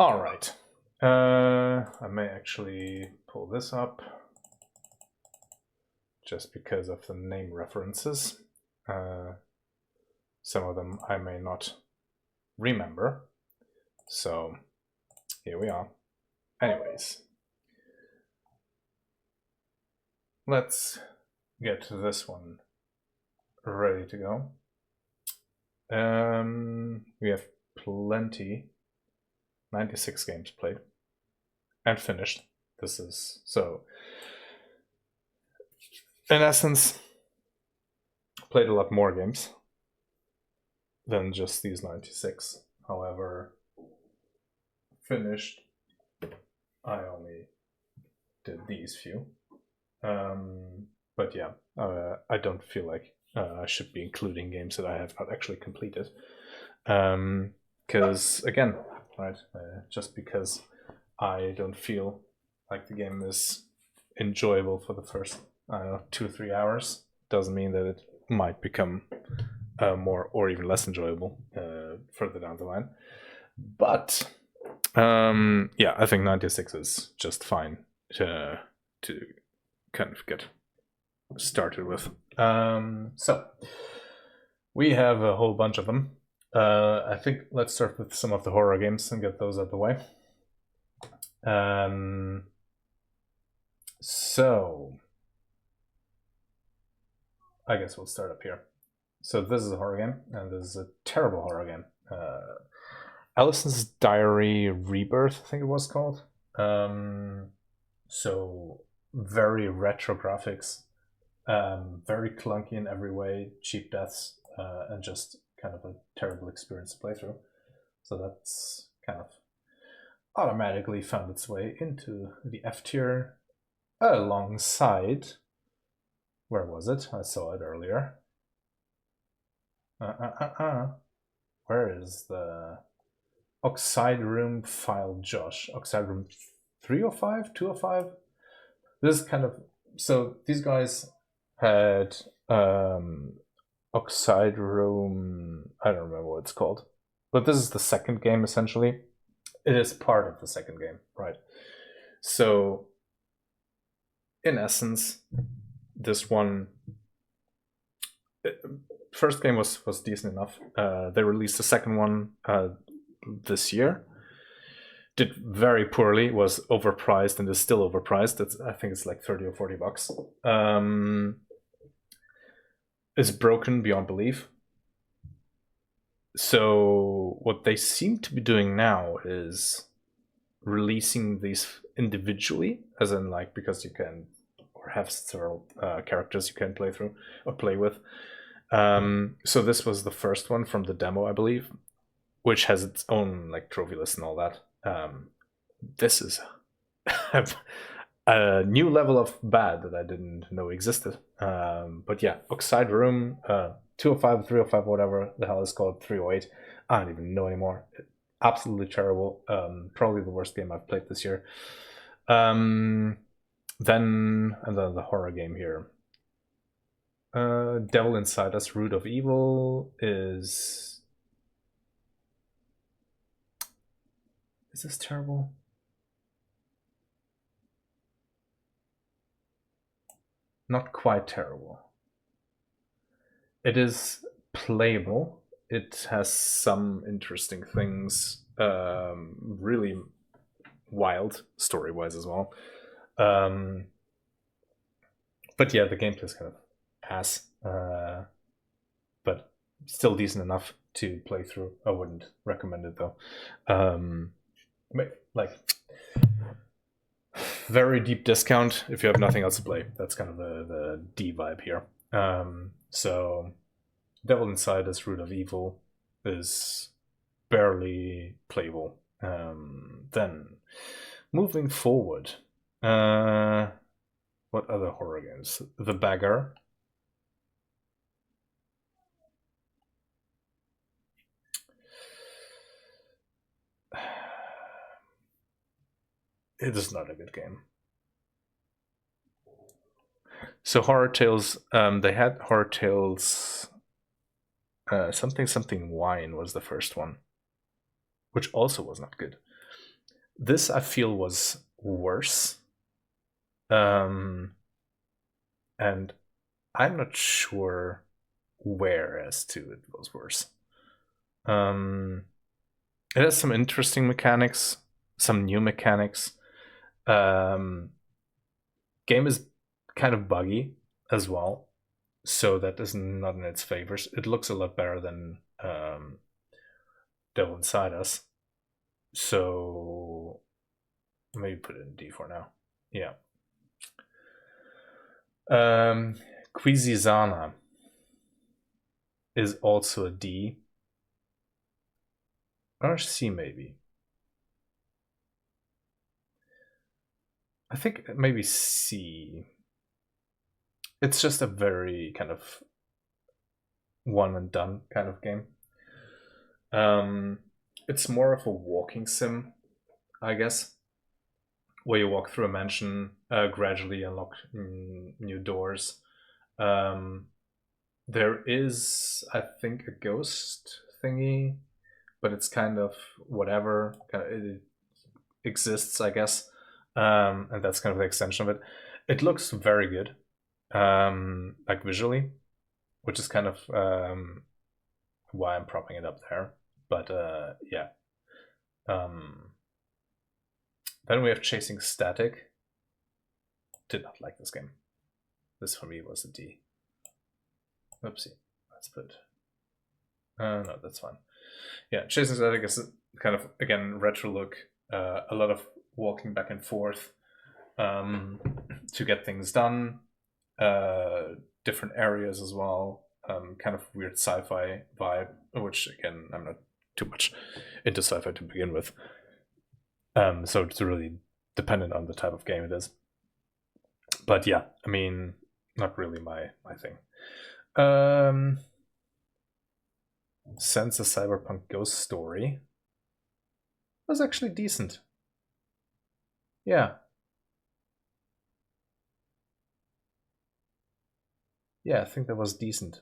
All right. I may actually pull this up just because of the name references. Some of them I may not remember. So here we are. Anyways, let's get this one ready to go. We have plenty, 96 games played and finished. This is so, in essence, played a lot more games than just these 96. However, finished, I only did these few. But yeah, I don't feel like I should be including games that I have not actually completed. Because, again, right, just because I don't feel like the game is enjoyable for the first, I don't know, 2-3 hours, doesn't mean that it might become more or even less enjoyable further down the line. But yeah, I think 96 is just fine to kind of get started with. So we have a whole bunch of them. I think let's start with some of the horror games and get those out of the way. So I guess we'll start up here. So this is a horror game, and this is a terrible horror game. Allison's Diary Rebirth, I think it was called. So very retro graphics, very clunky in every way, cheap deaths, and just kind of a terrible experience to play through. So that's kind of automatically found its way into the F tier alongside, where was it? I saw it earlier. Where is the Oxide Room File Josh? Oxide Room 305? 205? This is kind of, so these guys had Oxide Room, I don't remember what it's called, but this is the second game essentially. It is part of the second game, right? So in essence, this one, first game was decent enough. They released the second one this year. Did very poorly, was overpriced, and is still overpriced. I think it's like 30 or 40 bucks. It's broken beyond belief. So what they seem to be doing now is releasing these individually, as in like, because you can, or have several characters you can play through or play with. So this was the first one from the demo, I believe, which has its own like trophy list and all that. This is a new level of bad that I didn't know existed. But yeah, Oxide Room, 205, 305, whatever the hell is called, 308. I don't even know anymore. Absolutely terrible. Probably the worst game I've played this year. Then the horror game here. Devil Inside Us, Root of Evil is this terrible? Not quite terrible. It is playable. It has some interesting things, really wild story-wise as well. But yeah, the gameplay is kind of ass, but still decent enough to play through. I wouldn't recommend it though. Like, very deep discount if you have nothing else to play. That's kind of the D vibe here. So Devil Inside Us, Root of Evil is barely playable. Then moving forward, what other horror games? The Beggar. It is not a good game. So Horror Tales, they had Horror Tales, something Wine was the first one, which also was not good. This I feel was worse. And I'm not sure where as to it was worse. It has some interesting mechanics, some new mechanics. Game is kind of buggy as well, so that is not in its favors. It looks a lot better than Devil Inside Us. So maybe put it in D for now. Yeah. Quizizana is also a D. Or C maybe. I think maybe C. It's just a very kind of one and done kind of game. It's more of a walking sim, I guess, where you walk through a mansion, gradually unlock new doors. There is, I think, a ghost thingy, but it's kind of whatever. It exists, I guess, and that's kind of the extension of it. It looks very good, like visually, which is kind of why I'm propping it up there. But yeah. Then we have Chasing Static. Did not like this game. This for me was a D. Oopsie. Let's put. No, that's fine. Yeah, Chasing Static is kind of, again, retro look. A lot of walking back and forth to get things done. Different areas as well. Kind of weird sci-fi vibe, which, again, I'm not too much into sci-fi to begin with. So it's really dependent on the type of game it is. But yeah, I mean, not really my thing. Sense a Cyberpunk Ghost Story was actually decent. Yeah. Yeah, I think that was decent.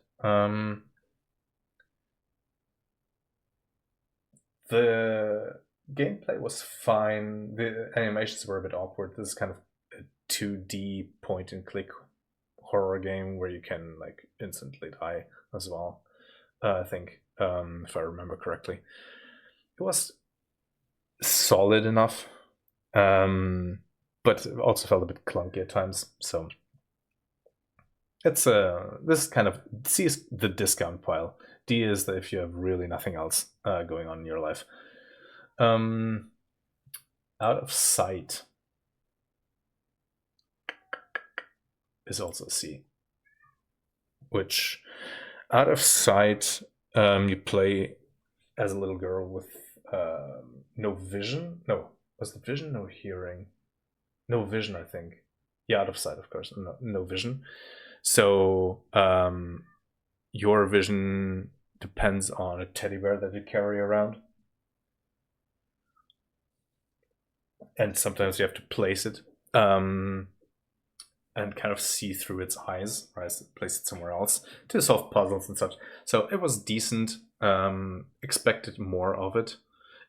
The gameplay was fine. The animations were a bit awkward. This is kind of a 2D point and click horror game where you can like instantly die as well. I think, if I remember correctly, it was solid enough, but also felt a bit clunky at times. So it's this kind of C is the discount pile. D is that if you have really nothing else going on in your life. Out of Sight is also C, which Out of Sight, you play as a little girl with no vision. No, was it vision? No hearing. No vision, I think. Yeah, Out of Sight, of course. No vision. So your vision depends on a teddy bear that you carry around. And sometimes you have to place it and kind of see through its eyes, right? Place it somewhere else to solve puzzles and such. So it was decent. Expected more of it.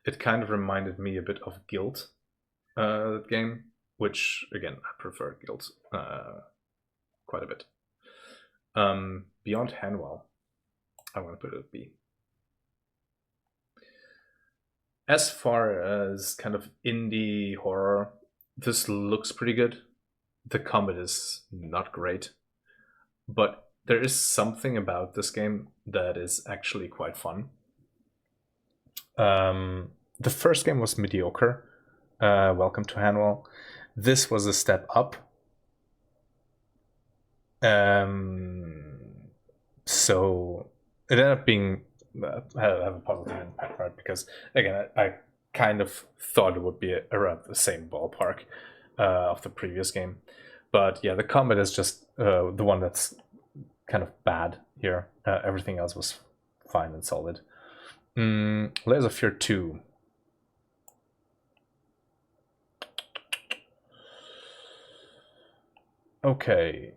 It kind of reminded me a bit of Guild, that game, which again I prefer Guild quite a bit. Beyond Hanwell, I want to put it at B. As far as kind of indie horror, this looks pretty good. The combat is not great, but there is something about this game that is actually quite fun. The first game was mediocre. Welcome to Hanwell. This was a step up. So it ended up being have a positive impact, right? Because again, I kind of thought it would be around the same ballpark of the previous game, but yeah, the combat is just the one that's kind of bad here. Everything else was fine and solid. Layers of Fear 2. Okay.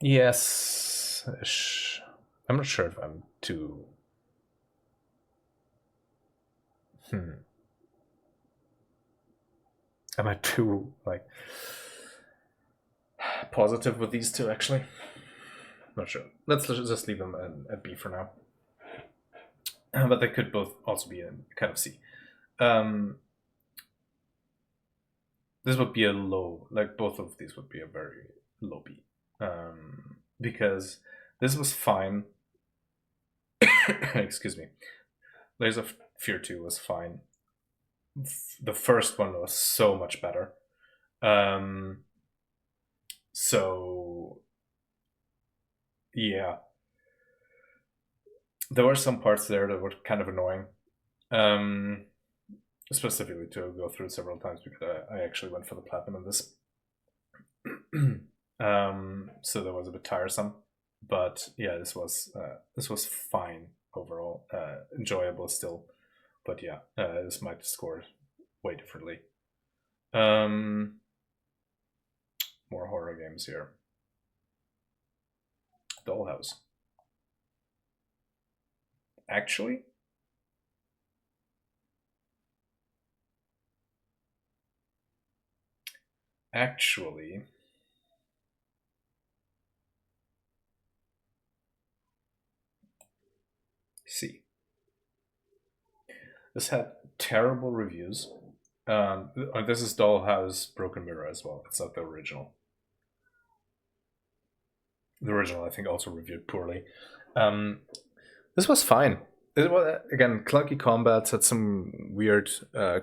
Yes. I'm not sure if I'm too. Am I too like positive with these two? Actually, not sure. Let's just leave them at B for now. But they could both also be in kind of C. This would be a low, like both of these would be a very low B, because this was fine. Excuse me. Layers of Fear 2 was fine. The first one was so much better. So yeah, there were some parts there that were kind of annoying. Specifically to go through several times because I actually went for the platinum in this. So that was a bit tiresome, but yeah, this was fine overall, enjoyable still, but yeah, this might score way differently. More horror games here. Dollhouse. Actually, see, this had terrible reviews. This is Dollhouse Broken Mirror as well. It's not the original. The original, I think, also reviewed poorly. This was fine. It was, again, clunky combats, had some weird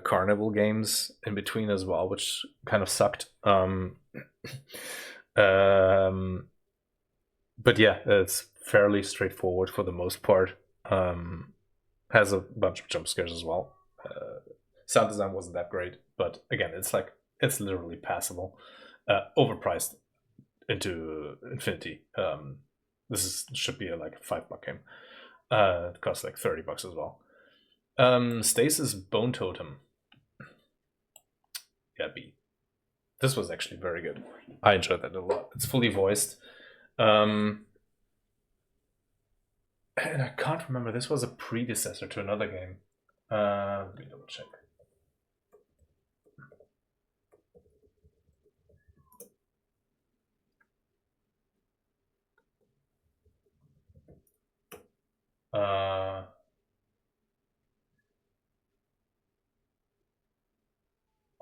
carnival games in between as well, which kind of sucked. But yeah, it's fairly straightforward for the most part. Has a bunch of jump scares as well. Sound design wasn't that great, but again, it's literally passable. Overpriced into infinity. This should be like a $5 game. It costs like $30 as well. Stasis Bone Totem. Yeah, B. This was actually very good. I enjoyed that a lot. It's fully voiced. And I can't remember. This was a predecessor to another game. Let me double check.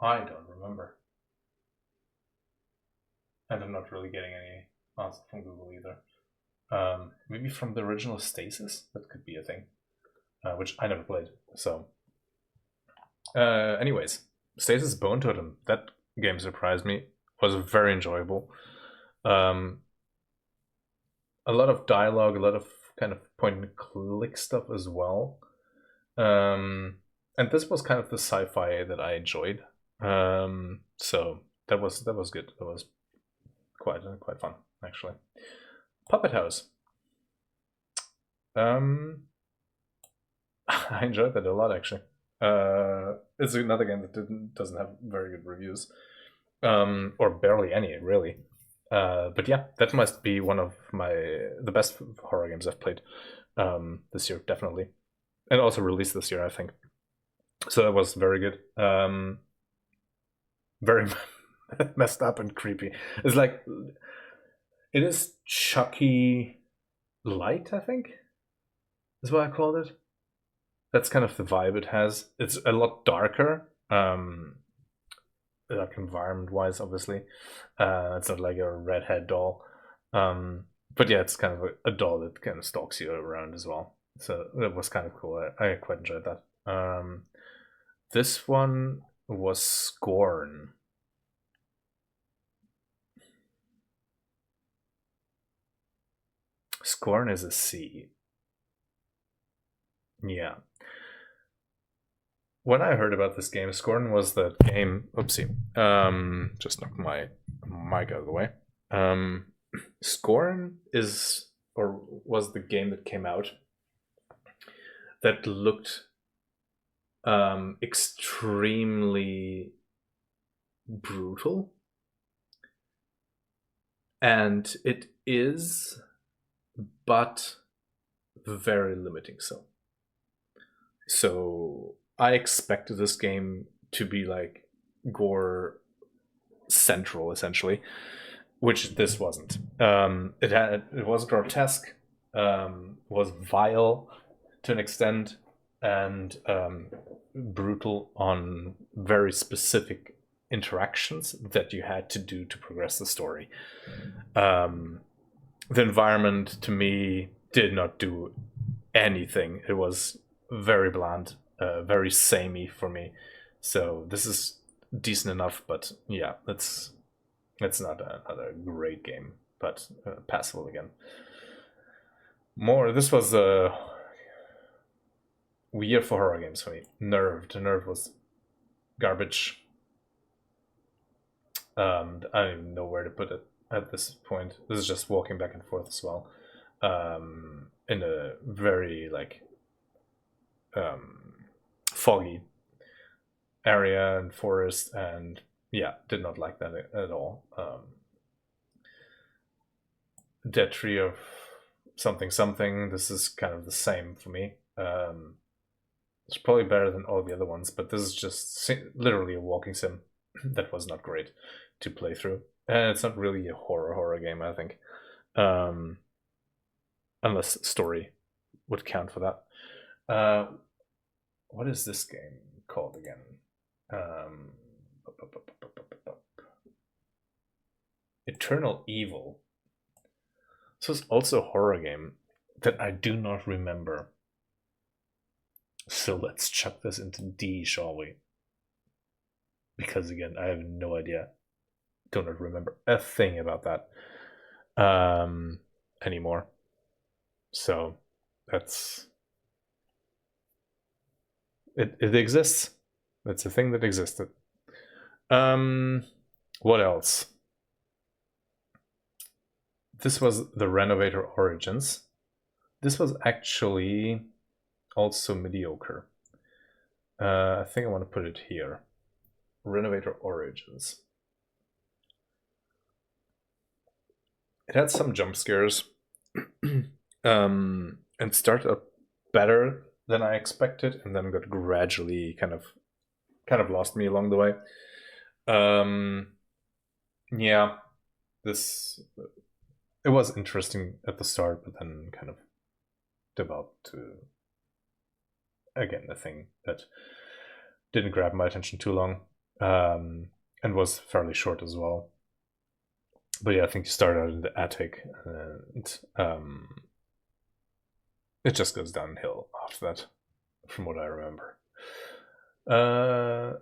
I don't remember. And I'm not really getting any answer from Google either. Maybe from the original Stasis? That could be a thing. Which I never played. So, anyways, Stasis Bone Totem. That game surprised me. Was very enjoyable. A lot of dialogue, a lot of kind of point and click stuff as well. And this was kind of the sci-fi that I enjoyed. So that was good. That was quite fun actually. Puppet House. I enjoyed that a lot actually. It's another game that doesn't have very good reviews, or barely any really. But yeah, that must be one of the best horror games I've played this year, definitely, and also released this year, I think. So that was very good. Very messed up and creepy. It's like it is Chucky light, I think, is what I called it. That's kind of the vibe it has. It's a lot darker, like environment-wise, obviously. It's not like a redhead doll, but yeah, it's kind of a doll that kind of stalks you around as well. So that was kind of cool. I quite enjoyed that. This one was Scorn. Scorn is a C. Yeah. When I heard about this game, Scorn was the game. Oopsie. Just knocked my mic out of the way. Scorn is or was the game that came out that looked extremely brutal, and it is, but very limiting. So I expected this game to be like gore central, essentially, which this wasn't. It was grotesque, was vile to an extent, and brutal on very specific interactions that you had to do to progress the story. The environment, to me, did not do anything. It was very bland, very samey for me. So this is decent enough, but yeah, it's not a great game, but passable again. This was a year for horror games for me. Nerve was garbage. I don't even know where to put it at this point. This is just walking back and forth as well, in a very like foggy area and forest, and yeah, did not like that at all. Dead Tree of something. This is kind of the same for me. It's probably better than all the other ones, but this is just literally a walking sim that was not great to play through. And it's not really a horror game, I think, unless story would count for that. What is this game called again? Eternal Evil. This is also a horror game that I do not remember. So let's chuck this into D, shall we? Because again, I have no idea. Do not remember a thing about that anymore. So that's it exists. It's a thing that existed. What else? This was the Renovator Origins. This was actually also mediocre. I think I want to put it here. Renovator Origins. It had some jump scares, and started up better than I expected, and then got gradually kind of lost me along the way. Yeah, it was interesting at the start, but then kind of developed to, again, a thing that didn't grab my attention too long, and was fairly short as well. But yeah, I think you start out in the attic, and it just goes downhill after that, from what I remember.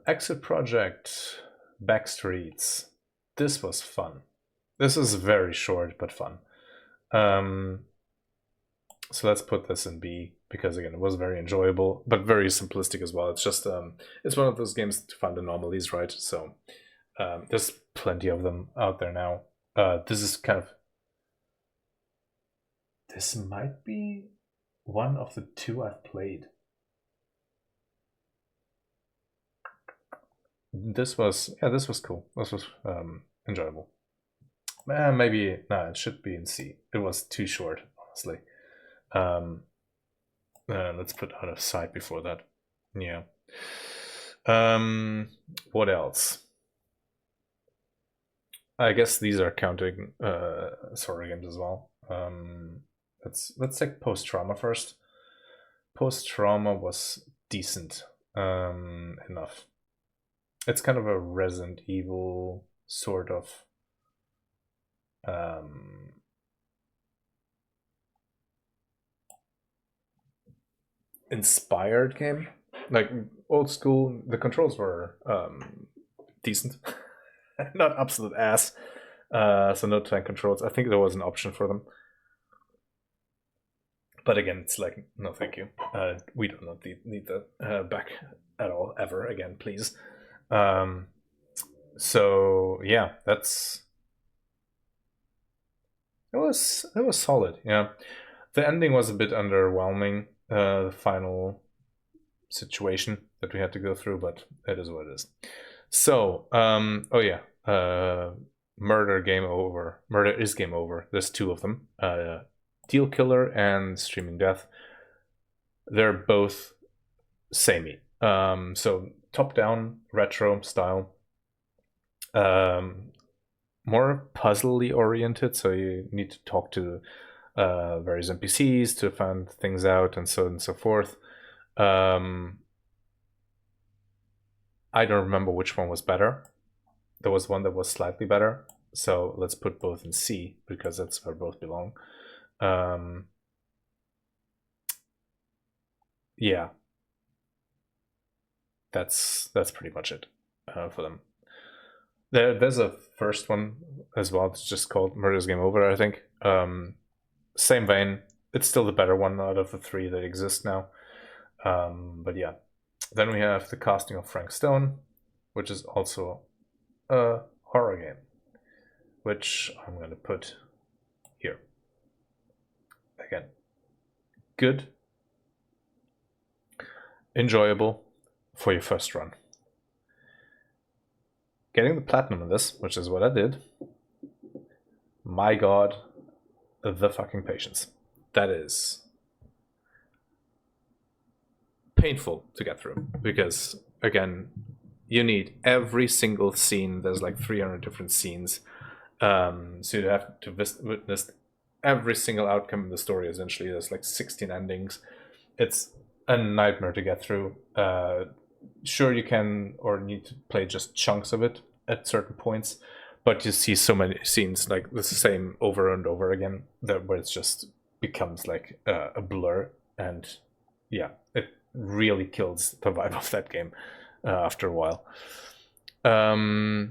Exit Project Backstreets. This was fun. This is very short but fun. So let's put this in B, because again, it was very enjoyable, but very simplistic as well. It's just it's one of those games to find anomalies, right? So there's plenty of them out there now. This might be one of the two I've played. This was cool. This was enjoyable. Maybe it should be in C. It was too short, honestly. Let's put out of sight before that. Yeah. What else? I guess these are counting horror games as well. Let's take Post Trauma first. Post Trauma was decent enough. It's kind of a Resident Evil sort of inspired game, like old school. The controls were decent, not absolute ass. So no tank controls. I think there was an option for them, but again, it's like, no, thank you. We do not need that back at all, ever again, please. So yeah, it was solid. Yeah, the ending was a bit underwhelming. The final situation that we had to go through, but it is what it is. So, oh yeah, Murder Game Over. Murder is Game Over. There's two of them. Deal Killer and Streaming Death. They're both samey. So top-down retro style. More puzzly oriented, so you need to talk to various NPCs to find things out and so on and so forth. I don't remember which one was better. There was one that was slightly better, so let's put both in C because that's where both belong. Yeah, that's pretty much it for them. There's a first one as well. It's just called Murder's Game Over, I think. Same vein. It's still the better one out of the three that exist now. But yeah. Then we have the casting of Frank Stone, which is also a horror game, which I'm going to put here. Again, good, enjoyable for your first run. Getting the platinum in this, which is what I did, my god, the fucking patience. That is painful to get through because, again, you need every single scene. There's like 300 different scenes. So you have to witness every single outcome in the story, essentially. There's like 16 endings. It's a nightmare to get through. Sure, you can or need to play just chunks of it at certain points, but you see so many scenes like the same over and over again where it just becomes like a blur, and yeah, it really kills the vibe of that game after a while. I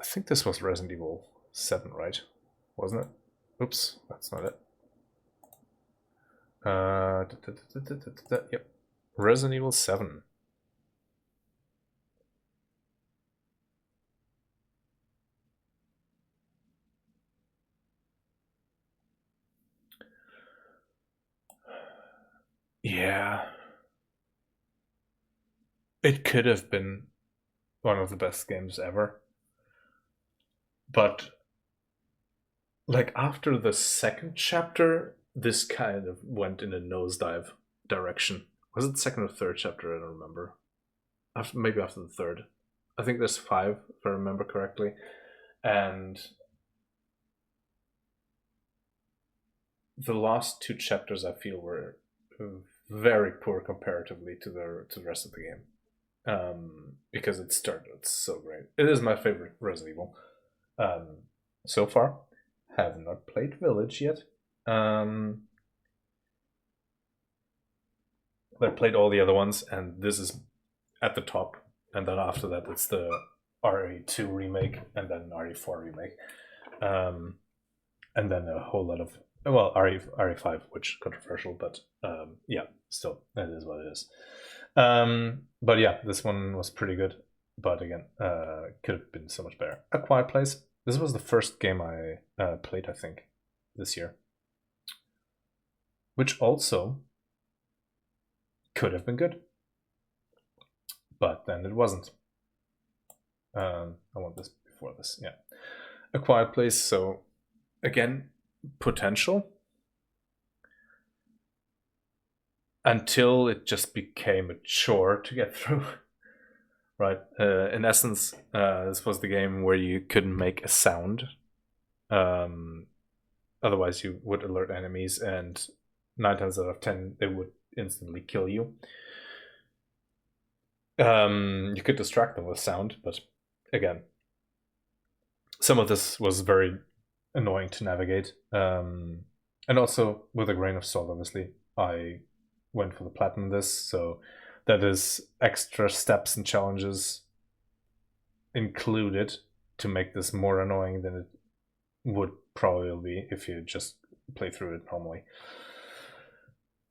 think this was Resident Evil 7, right? Wasn't it? Oops, that's not it. Yep, Resident Evil 7. Yeah. It could have been one of the best games ever. But like after the second chapter, this kind of went in a nosedive direction. Was it the second or third chapter? I don't remember. Maybe after the third. I think there's 5, if I remember correctly. And the last 2 chapters I feel were very poor comparatively to the rest of the game. Because it started so great. It is my favorite Resident Evil so far. Have not played Village yet. I played all the other ones, and this is at the top. And then after that, it's the RE2 remake, and then RE4 remake, and then a whole lot of RE5, which controversial, but yeah, still that is what it is. But yeah, this one was pretty good, but again, could have been so much better. A Quiet Place. This was the first game I played, I think, this year, which also could have been good, but then it wasn't. I want this before this, yeah. A Quiet Place. So again, potential until it just became a chore to get through. Right. In essence, this was the game where you couldn't make a sound. Otherwise, you would alert enemies, and 9 times out of 10, they would instantly kill you. You could distract them with sound, but again, some of this was very annoying to navigate. And also, with a grain of salt, obviously, I went for the platinum this, so that is extra steps and challenges included to make this more annoying than it would probably be if you just play through it normally.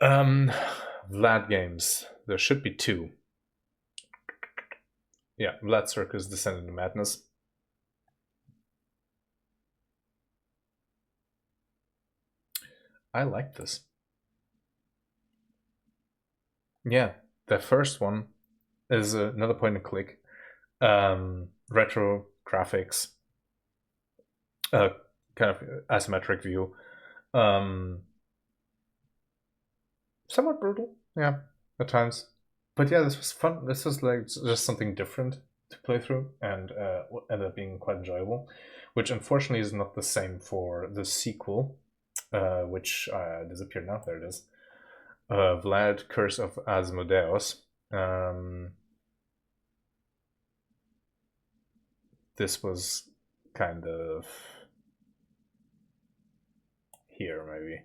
Vlad games. There should be 2. Yeah, Vlad Circus Descent into Madness. I like this. Yeah, the first one is another point and click. Retro graphics, kind of isometric view. Somewhat brutal, yeah, at times. But yeah, this was fun. This was like just something different. to play through, and ended up being quite enjoyable. Which unfortunately is not the same for the sequel, which disappeared now. There it is. Vlad Curse of Asmodeus. This was kind of here, maybe.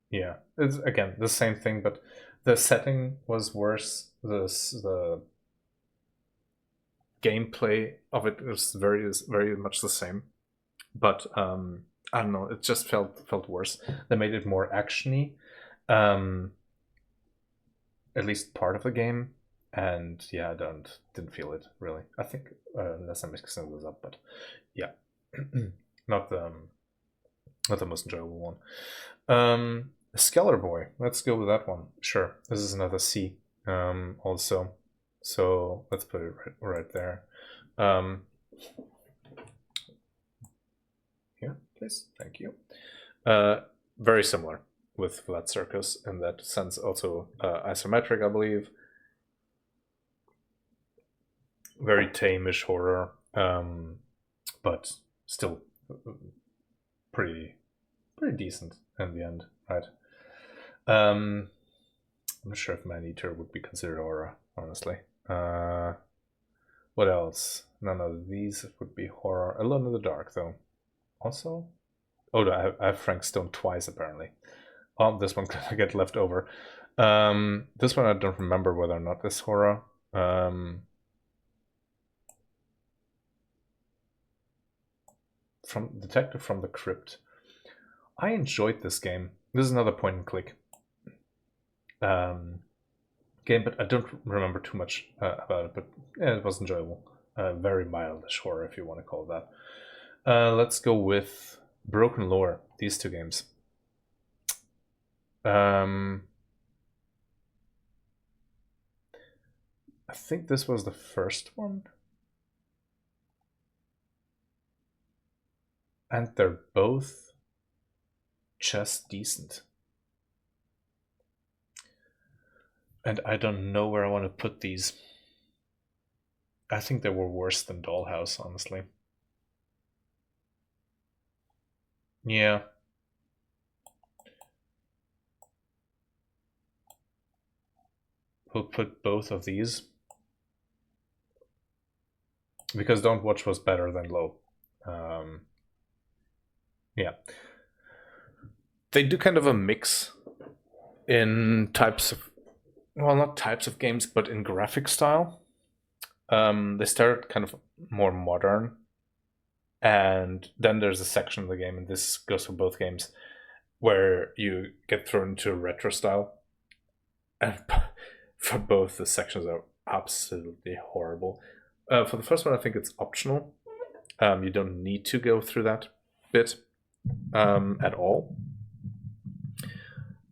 Yeah, it's again the same thing, but the setting was worse. The gameplay of it was very much the same, but I don't know. It just felt worse. They made it more actiony, at least part of the game, and yeah, didn't feel it really. I think unless I'm mixing those up, but yeah, not the most enjoyable one. Skeller Boy. Let's go with that one. Sure, this is another C. Also, so let's put it right there. Here, please. Thank you. Very similar with Vlad Circus in that sense. Also isometric, I believe. Very tame-ish horror, but still pretty decent in the end, right? I'm not sure if Maneater would be considered horror, honestly. What else? None of these would be horror. Alone in the Dark, though. Also, oh, I have Frank Stone twice apparently. Oh, this one could get left over. This one I don't remember whether or not this horror. From Detective from the Crypt. I enjoyed this game. This is another point and click game, but I don't remember too much about it. But yeah, it was enjoyable. Very mildish horror, if you want to call it that. Let's go with Broken Lore. These two games. I think this was the first one. And they're both just decent. And I don't know where I want to put these. I think they were worse than Dollhouse, honestly. Yeah. We'll put both of these. Because Don't Watch was better than Low. Yeah. They do kind of a mix in types of, well, not types of games, but in graphic style. They start kind of more modern, and then there's a section of the game, and this goes for both games, where you get thrown into retro style. And for both, the sections are absolutely horrible. For the first one, I think it's optional. You don't need to go through that bit at all.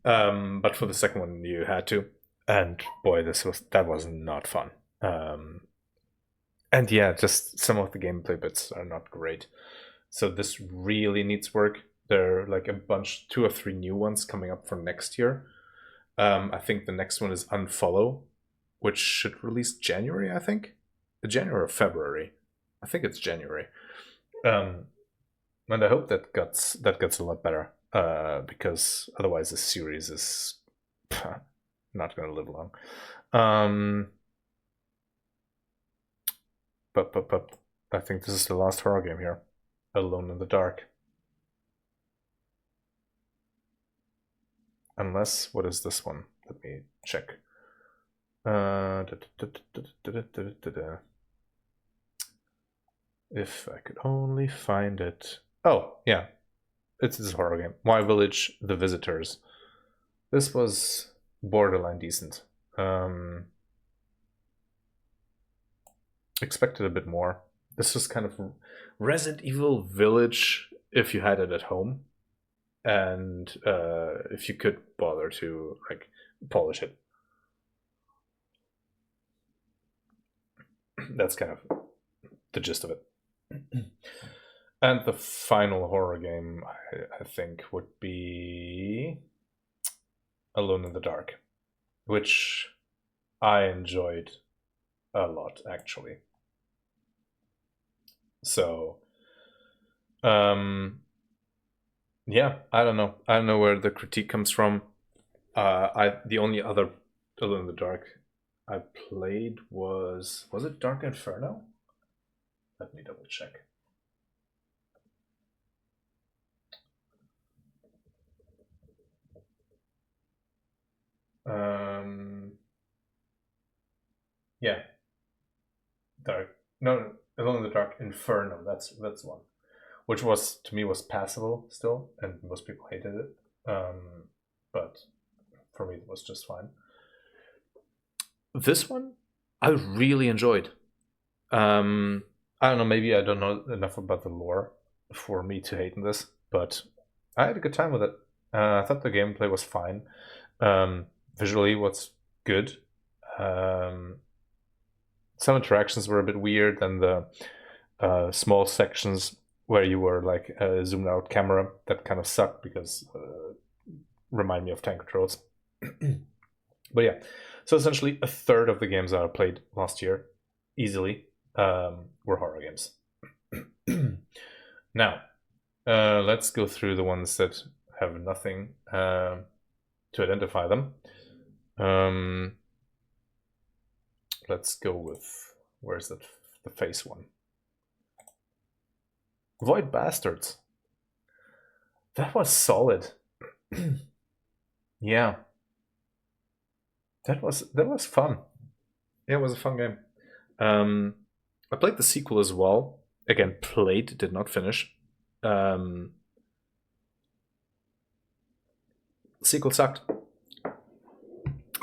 But for the second one, you had to, and boy, that was not fun. And yeah, just some of the gameplay bits are not great. So this really needs work. There are like a bunch, 2 or 3 new ones coming up for next year. I think the next one is Unfollow, which should release January, I think. January or February. I think it's January. And I hope that gets a lot better. Because otherwise the series is not going to live long. But I think this is the last horror game here. Alone in the Dark. Unless, what is this one? Let me check. If I could only find it. Oh, yeah. It's this horror game. My Village, The Visitors. This was borderline decent. Expected a bit more. This was kind of Resident Evil Village if you had it at home, and if you could bother to like polish it. That's kind of the gist of it. And the final horror game, I think, would be Alone in the Dark, which I enjoyed a lot, actually. So, yeah, I don't know. I don't know where the critique comes from. The only other Alone in the Dark I played was it Dark Inferno? Let me double check. Yeah, Dark. No, Alone in the Dark Inferno. That's one, which was to me was passable still, and most people hated it. But for me, it was just fine. This one, I really enjoyed. I don't know. Maybe I don't know enough about the lore for me to hate in this, but I had a good time with it. I thought the gameplay was fine. Visually, what's good. Some interactions were a bit weird, and the small sections where you were like a zoomed out camera that kind of sucked because remind me of tank controls. But yeah, so essentially a third of the games that I played last year easily were horror games. Now, let's go through the ones that have nothing to identify them. Let's go with, where's that, the face one? Void Bastards. That was solid. Yeah. That was fun. Yeah, it was a fun game. I played the sequel as well. Again, played, did not finish. Sequel sucked.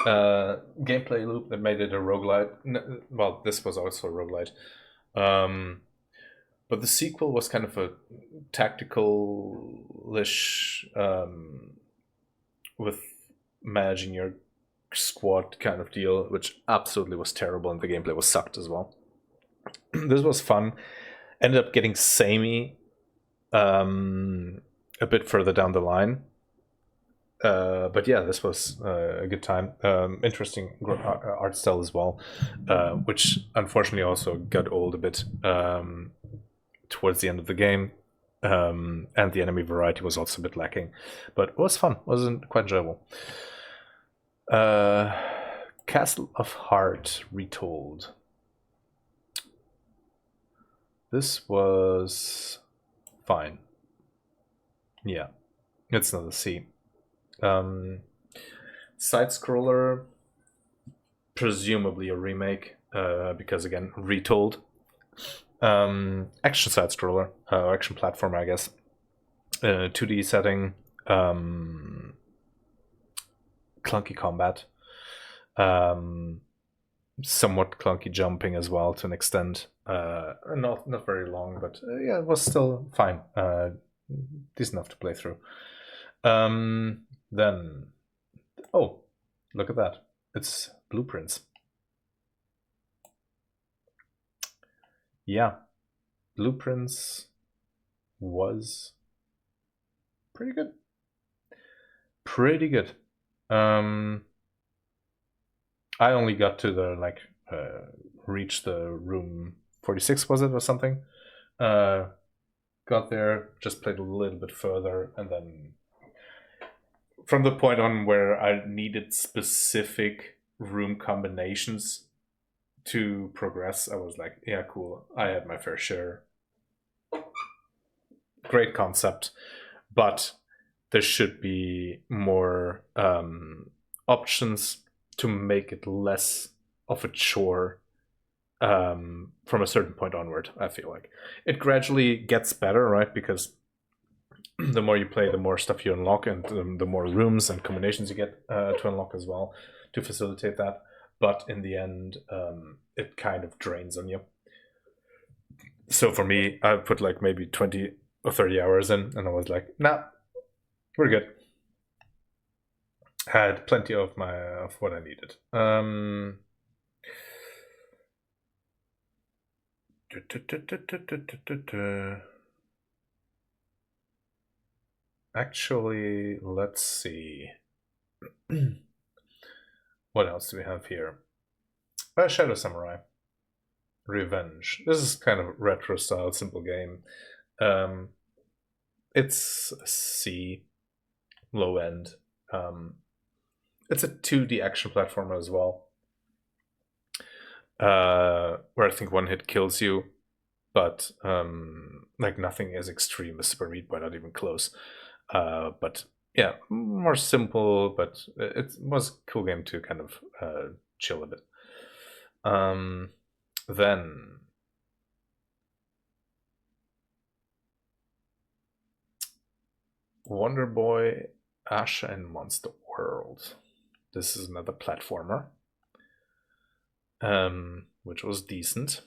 Gameplay loop that made it a roguelite. Well, this was also a roguelite. But the sequel was kind of a tactical-ish with managing your squad kind of deal, which absolutely was terrible, and the gameplay was sucked as well. This was fun. Ended up getting samey a bit further down the line. But yeah, this was a good time. Interesting art style as well, which unfortunately also got old a bit towards the end of the game. And the enemy variety was also a bit lacking. But it was fun. It was quite enjoyable. Castle of Heart Retold. This was fine. Yeah, it's another C. Side scroller, presumably a remake, because again, retold. Action side scroller, action platformer, I guess. 2D setting, clunky combat, somewhat clunky jumping as well to an extent. Not very long, but yeah, it was still fine. Decent enough to play through. Then, oh, look at that! It's Blueprints. Yeah, Blueprints was pretty good. Pretty good. I only got to the reach the room 46, was it, or something? Got there, just played a little bit further, and then from the point on where I needed specific room combinations to progress, I was like, yeah, cool. I had my fair share. Great concept, but there should be more options to make it less of a chore from a certain point onward. I feel like it gradually gets better, right? Because the more you play, the more stuff you unlock, and the more rooms and combinations you get to unlock as well to facilitate that. But in the end, it kind of drains on you. So for me, I put like maybe 20 or 30 hours in, and I was like, nah, we're good. Had plenty of what I needed. Actually, let's see. What else do we have here? Shadow Samurai. Revenge. This is kind of retro style, simple game. It's a C, low end. It's a 2D action platformer as well, where I think one hit kills you, but like nothing as extreme as Super Meat Boy, not even close. But yeah, more simple, but it was a cool game to kind of chill a bit. Then Wonder Boy, Asha and Monster World. This is another platformer, which was decent.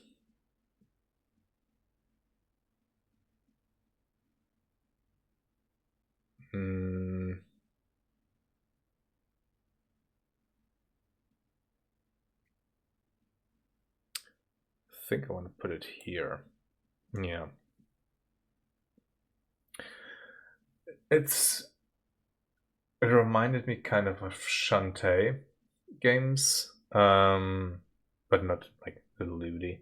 I think I want to put it here. Yeah. It reminded me kind of Shantae games, but not like the Ludi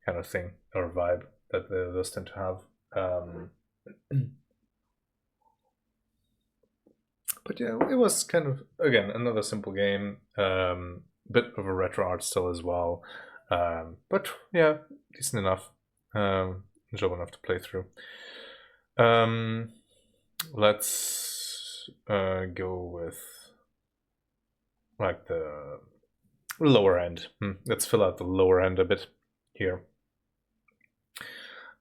kind of thing or vibe that those tend to have. But yeah, it was kind of, again, another simple game, bit of a retro art style as well, but yeah, decent enough, enjoyable enough to play through. Let's go with like the lower end. Let's fill out the lower end a bit here.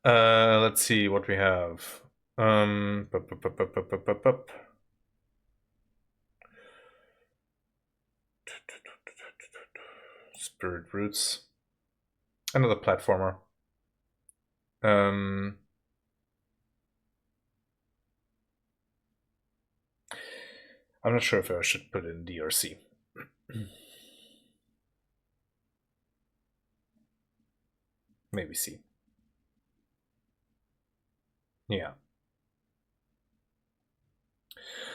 Let's see what we have. Spirit Roots. Another platformer. I'm not sure if I should put it in D or C. Maybe C. Yeah.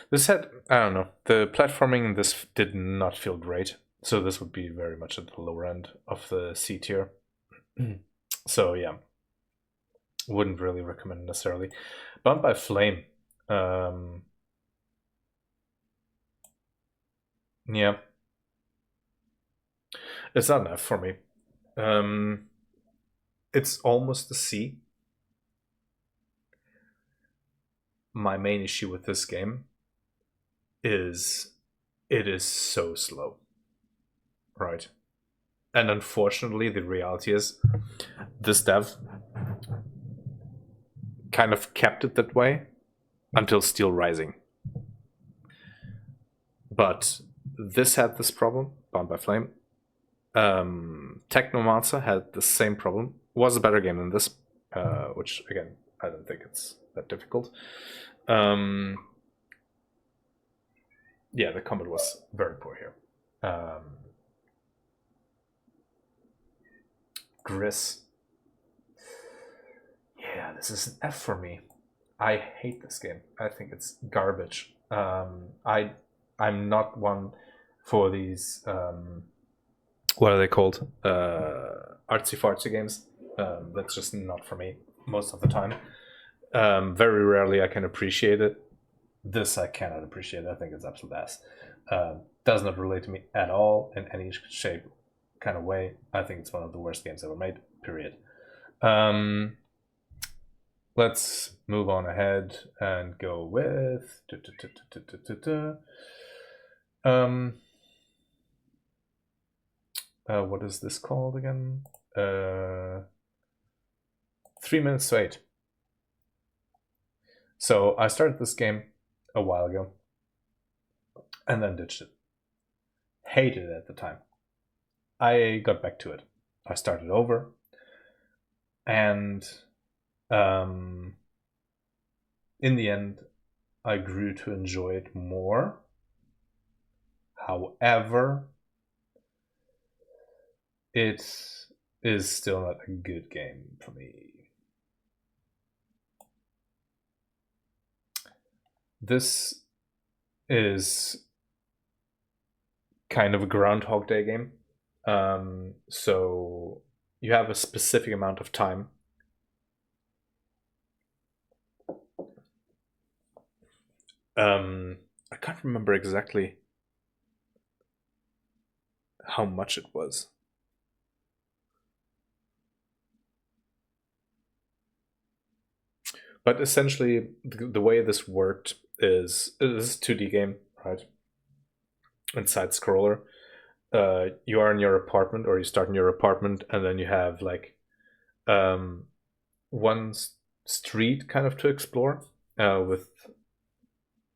This had, I don't know, the platforming in this did not feel great. So this would be very much at the lower end of the C tier. So yeah, wouldn't really recommend necessarily. Bound by Flame. Yeah. It's not enough for me. It's almost a C. My main issue with this game is it is so slow. Right. And unfortunately, the reality is this dev kind of kept it that way until Steel Rising. But this had this problem, Bound by Flame. Technomancer had the same problem. Was a better game than this, which again, I don't think it's that difficult. Yeah, the combat was very poor here. Gris. Yeah, this is an F for me. I hate this game. I think it's garbage. I'm not one for these. What are they called? Artsy fartsy games. That's just not for me most of the time. Very rarely I can appreciate it. This I cannot appreciate. I think it's absolute ass. Does not relate to me at all in any shape, kind of way. I think it's one of the worst games ever made. Period. Let's move on ahead and go with what is this called again? 3 minutes to 8. So I started this game a while ago and then ditched it. Hated it at the time. I got back to it. I started over and in the end, I grew to enjoy it more. However, it is still not a good game for me. This is kind of a Groundhog Day game. So you have a specific amount of time. I can't remember exactly how much it was. But essentially, the way this worked is this is a 2D game, right? And side scroller. You are in your apartment, or you start in your apartment, and then you have like um, one street kind of to explore, with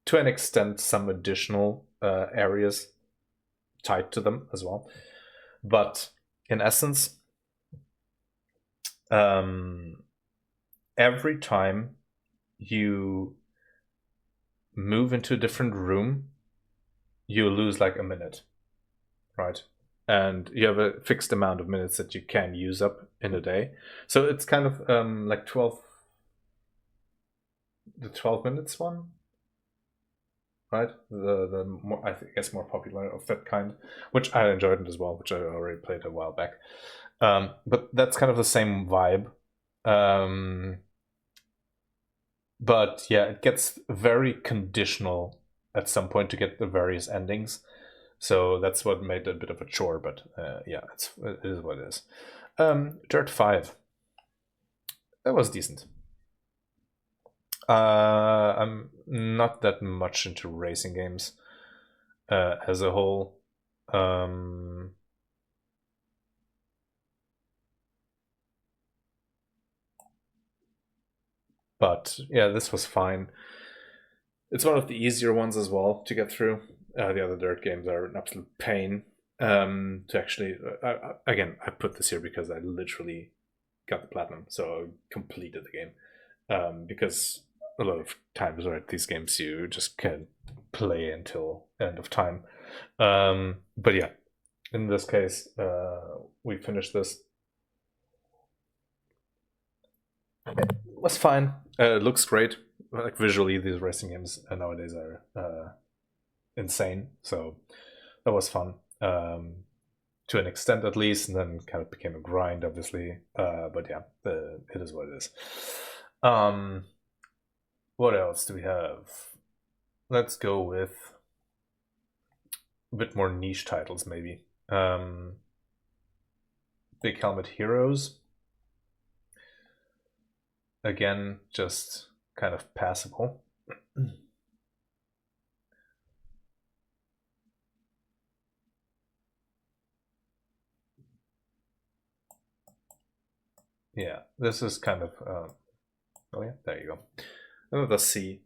to an extent some additional areas tied to them as well. But in essence, every time you move into a different room, you lose like a minute, right? And you have a fixed amount of minutes that you can use up in a day. So it's kind of like 12, the 12 minutes one, right? The more, I guess, more popular of that kind, which I enjoyed it as well, which I already played a while back. But that's kind of the same vibe. But yeah, it gets very conditional at some point to get the various endings. So that's what made it a bit of a chore, but yeah, it is what it is. Dirt 5. That was decent. I'm not that much into racing games as a whole. But yeah, this was fine. It's one of the easier ones as well to get through. The other Dirt games are an absolute pain to actually. Again, I put this here because I literally got the platinum, so I completed the game. Because a lot of times, right, these games you just can't play until end of time. But yeah, in this case, we finished this. It was fine. It looks great. Like visually, these racing games nowadays are insane. So that was fun, to an extent at least, and then kind of became a grind, obviously. But yeah, it is what it is. What else do we have? Let's go with a bit more niche titles, maybe. Big Helmet Heroes. Again, just kind of passable. Yeah, this is kind of. Oh yeah, there you go. Another C.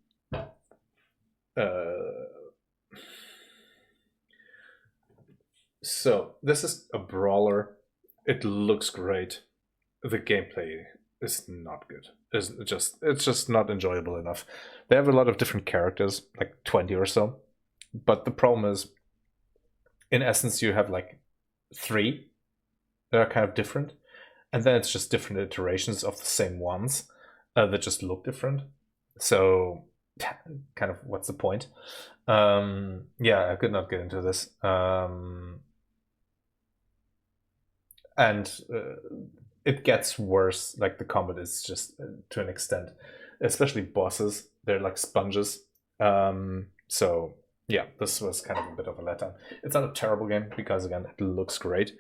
So this is a brawler. It looks great. The gameplay is not good. It's just not enjoyable enough. They have a lot of different characters, like 20 or so. But the problem is, in essence, you have like 3 that are kind of different, and then it's just different iterations of the same ones that just look different. So, kind of, what's the point? Yeah, I could not get into this. And it gets worse. Like the combat is just to an extent, especially bosses. They're like sponges. So yeah, this was kind of a bit of a letdown. It's not a terrible game because again, it looks great,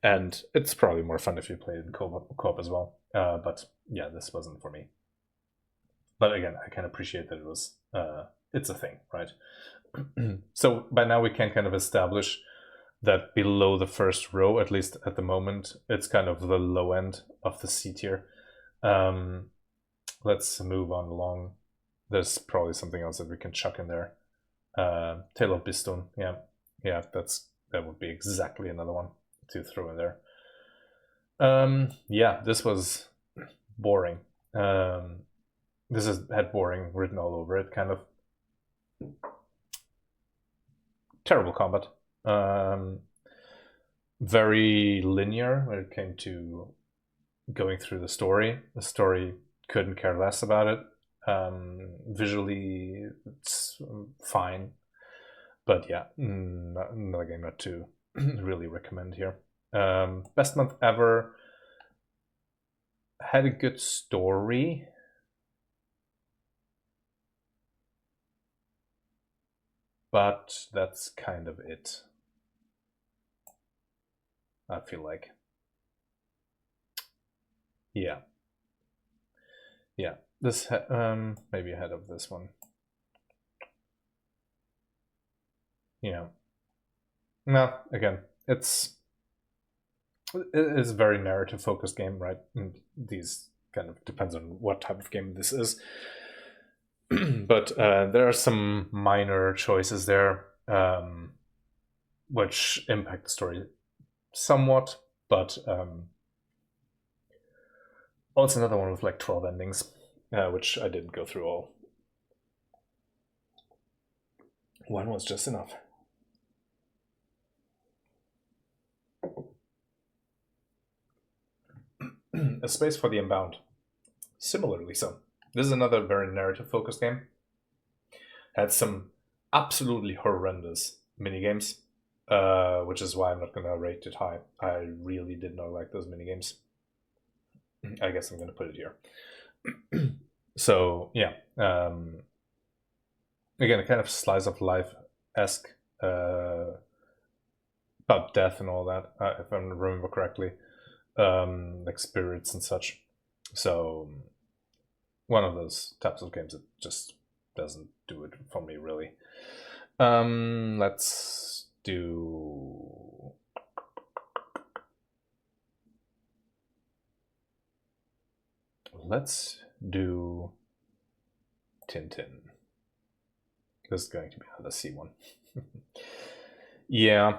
and it's probably more fun if you play it in co-op as well. But yeah, this wasn't for me. But again, I can appreciate that it was. It's a thing, right? So by now we can kind of establish that below the first row, at least at the moment, it's kind of the low end of the C tier. Let's move on along. There's probably something else that we can chuck in there. Tale of Bistone, yeah, that would be exactly another one to throw in there. Yeah, this was boring. This had boring written all over it, kind of. Terrible combat. Very linear when it came to going through the story. The story couldn't care less about it. Visually, it's fine, but yeah, another game not to really recommend here. Best month ever. had a good story. But that's kind of it. I feel like. Yeah. Yeah. This maybe ahead of this one. Yeah. No, again, it is a very narrative focused game, right? And these kind of depends on what type of game this is. But there are some minor choices there, which impact the story somewhat, but it's another one with like 12 endings, which I didn't go through all. One was just enough. A Space for the Unbound. Similarly so. This is another very narrative-focused game. Had some absolutely horrendous minigames, which is why I'm not going to rate it high. I really did not like those minigames. I guess I'm going to put it here. So, yeah. Again, a kind of slice of life-esque about death and all that, if I remember correctly. Like spirits and such. So, one of those types of games that just doesn't do it for me, really. Let's do... Tintin. This is going to be another C one. Yeah.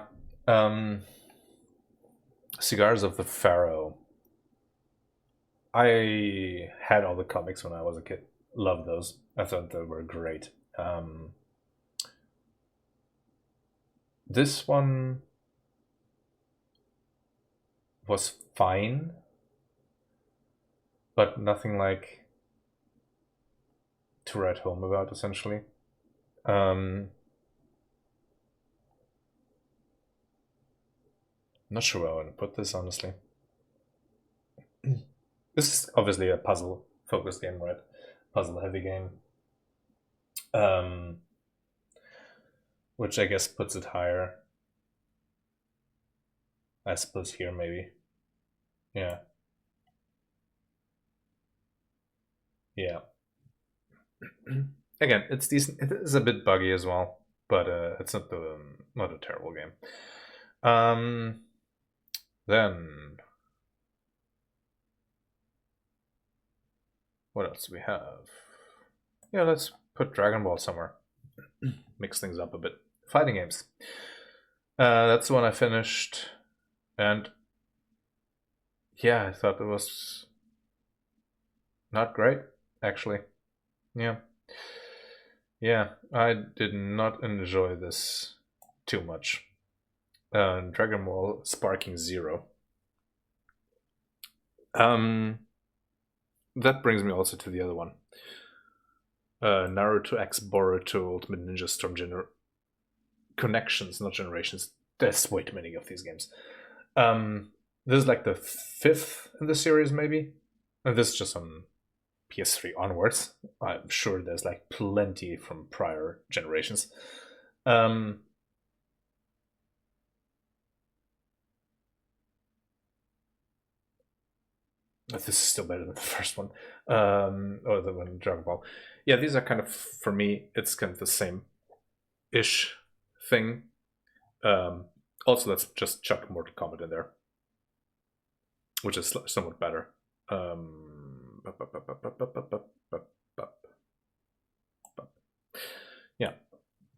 Cigars of the Pharaoh. I had all the comics when I was a kid. Loved those. I thought they were great. This one was fine, but nothing like to write home about, essentially. Not sure where I want to put this, honestly. This is obviously a puzzle-focused game, right? Puzzle-heavy game. Which I guess puts it higher. I suppose here, maybe. Yeah. Yeah. Again, it's decent. It is a bit buggy as well, but it's not a terrible game. Then what else do we have? Yeah, let's put Dragon Ball somewhere. Mix things up a bit. Fighting games. That's the one I finished, and yeah, I thought it was not great, actually. Yeah. Yeah, I did not enjoy this too much. Dragon Ball Sparking Zero. That brings me also to the other one. Naruto X Boruto Ultimate Ninja Storm Connections, not Generations. There's way too many of these games. This is like the 5th in the series, maybe. And this is just on PS3 onwards. I'm sure there's like plenty from prior generations. This is still better than the first one, or the one Dragon Ball. Yeah, these are kind of, for me, it's kind of the same-ish thing. Also, let's just chuck Mortal Kombat in there, which is somewhat better. Yeah.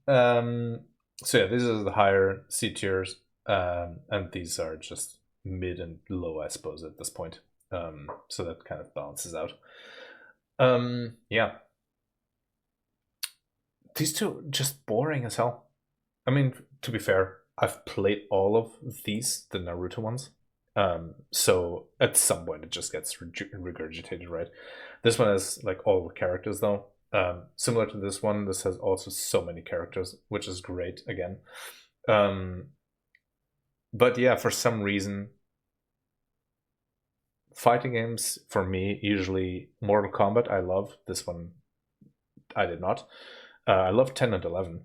So yeah, these are the higher C tiers, and these are just mid and low, I suppose, at this point. So that kind of balances out. Yeah. These two just boring as hell. I mean, to be fair, I've played all of these, the Naruto ones. So at some point it just gets regurgitated, right? This one has like all the characters though. Similar to this one, this has also so many characters, which is great again. But yeah, for some reason, fighting games for me, usually Mortal Kombat. I love this one. I did not. I love 10 and 11.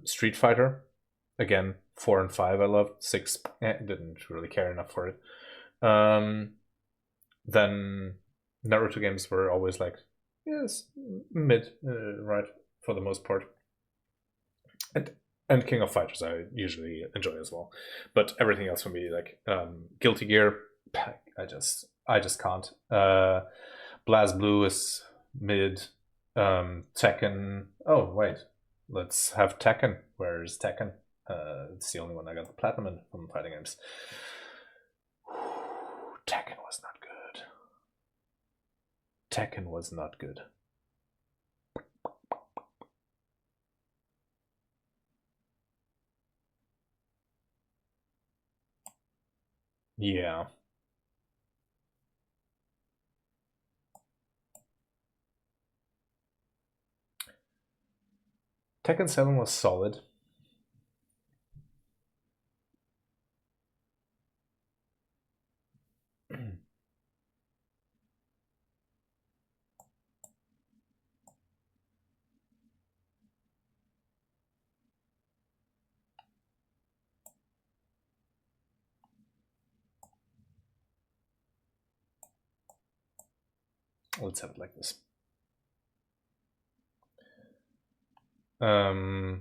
Street Fighter, again, 4 and 5. I loved 6. Didn't really care enough for it. Then Naruto games were always like, yes, mid, right, for the most part. And King of Fighters I usually enjoy as well. But everything else for me, like Guilty Gear, I just can't. BlazBlue is mid. Tekken. Oh wait, let's have Tekken. Where is Tekken? It's the only one I got the platinum in from fighting games. Tekken was not good. Tekken was not good. Yeah. Tekken 7 was solid. Let's have it like this. No,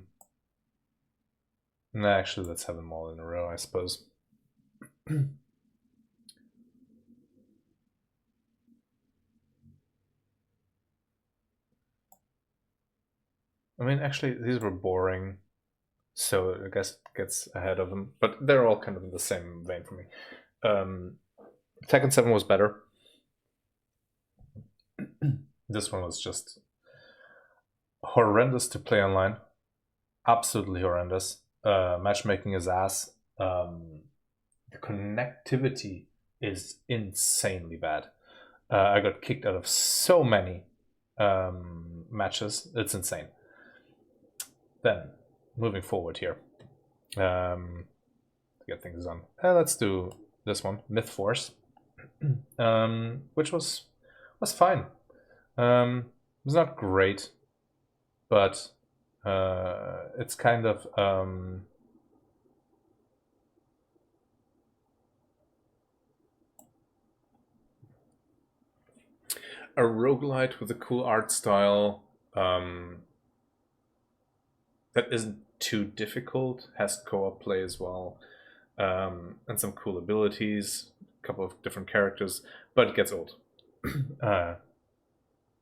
actually, let's have them all in a row, I suppose. I mean, actually, these were boring, so I guess it gets ahead of them. But they're all kind of in the same vein for me. Tekken 7 was better. This one was just horrendous to play online. Absolutely horrendous. Matchmaking is ass. The connectivity is insanely bad. I got kicked out of so many matches. It's insane. Then, moving forward here. To get things done. Let's do this one, Myth Force, which was fine. It was not great, but it's kind of a roguelite with a cool art style that isn't too difficult, has co-op play as well, and some cool abilities, a couple of different characters, but it gets old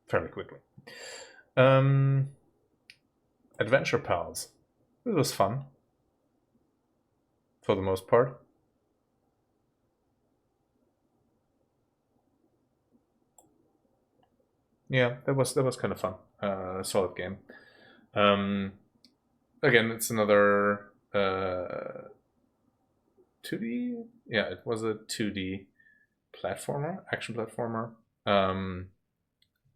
fairly quickly. Adventure Pals. It was fun for the most part. Yeah, that was kind of fun. Solid game. Again, it's another 2D. Yeah, it was a 2D platformer, action platformer,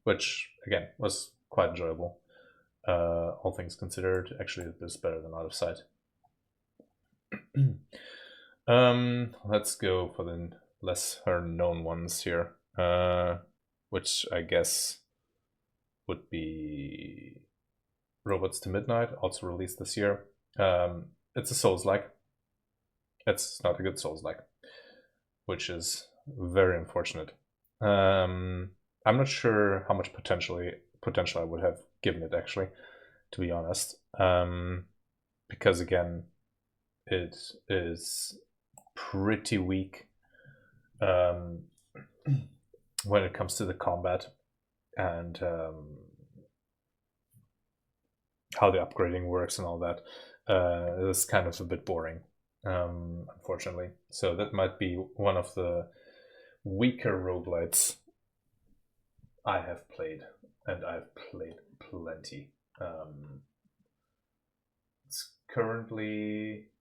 which again was quite enjoyable. All things considered, actually, it is better than Out of Sight. Let's go for the lesser known ones here, which I guess would be Robots to Midnight, also released this year. It's a Souls-like. It's not a good Souls-like, which is very unfortunate. I'm not sure how much potential I would have given it, actually, to be honest, because again, it is pretty weak when it comes to the combat and how the upgrading works and all that. It's kind of a bit boring, unfortunately. So that might be one of the weaker roguelites I have played, and I've played plenty. It's currently,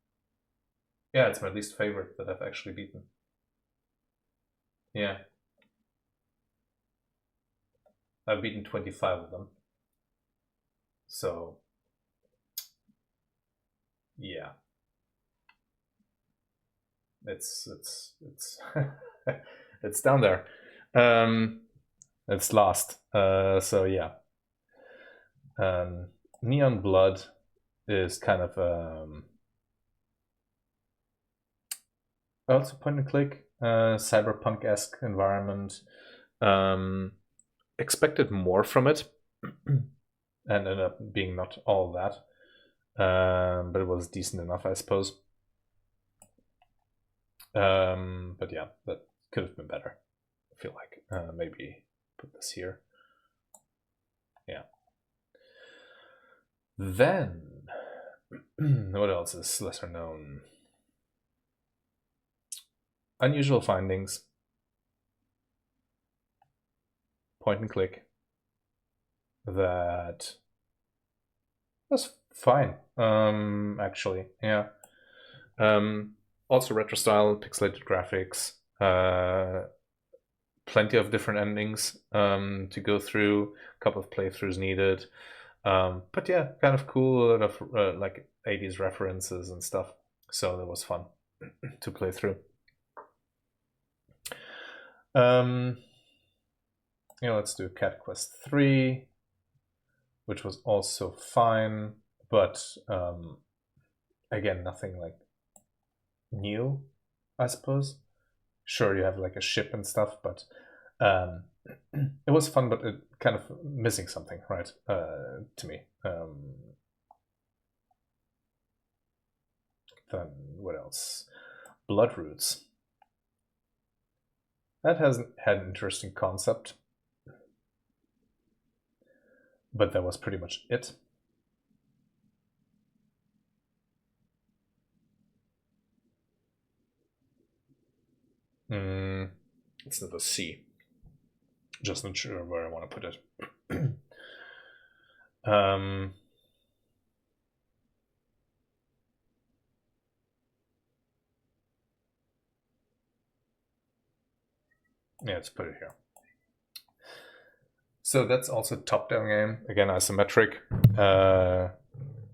yeah, it's my least favorite that I've actually beaten. Yeah, I've beaten 25 of them. So, yeah, it's It's down there. It's lost. So yeah. Neon Blood is kind of also point and click, cyberpunk-esque environment. Expected more from it, and ended up being not all that. But it was decent enough, I suppose. But yeah, that could have been better. I feel like maybe put this here. Yeah. Then, what else is lesser known? Unusual Findings. Point and click. That was fine, actually. Yeah. Also retro style, pixelated graphics. Plenty of different endings to go through. A couple of playthroughs needed. But yeah, kind of cool. A lot of like 80s references and stuff. So that was fun to play through. Let's do Cat Quest 3, which was also fine, but again, nothing like new, I suppose. Sure, you have like a ship and stuff, but it was fun, but it kind of missing something, right? To me. Then what else? Bloodroots. That hasn't had an interesting concept, but that was pretty much it. It's not a C. Just not sure where I want to put it. Yeah, let's put it here. So that's also a top-down game. Again, isometric.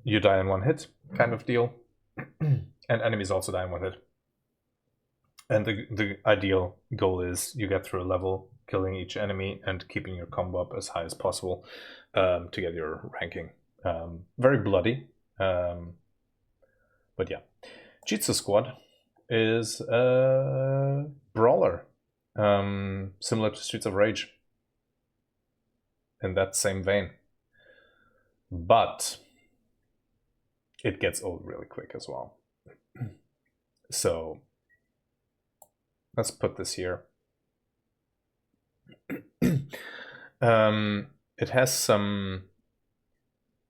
You die in one hit, kind of deal. And enemies also die in one hit. And the ideal goal is you get through a level, killing each enemy and keeping your combo up as high as possible to get your ranking. Very bloody. But yeah. Jitsu Squad is a brawler, similar to Streets of Rage, in that same vein. But it gets old really quick as well. So let's put this here. It has some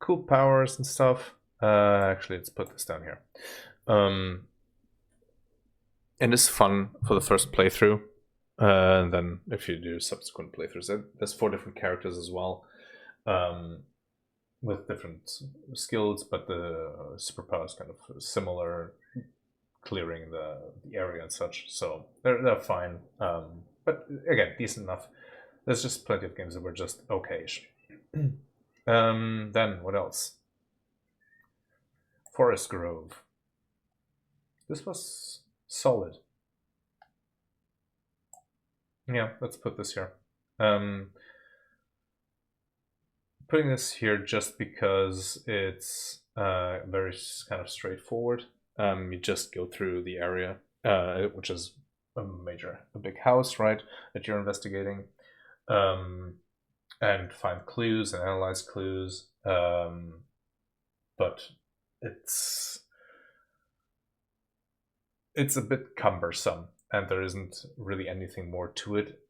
cool powers and stuff. Actually, let's put this down here. And it's fun for the first playthrough. And then if you do subsequent playthroughs, there's 4 different characters as well, with different skills, but the superpowers kind of similar, clearing the area and such. So they're fine. But again, decent enough. There's just plenty of games that were just okay-ish. Then what else? Forest Grove. This was solid. Yeah, let's put this here. Putting this here just because it's very kind of straightforward. You just go through the area, which is a big house, right, that you're investigating, and find clues and analyze clues. But it's a bit cumbersome, and there isn't really anything more to it.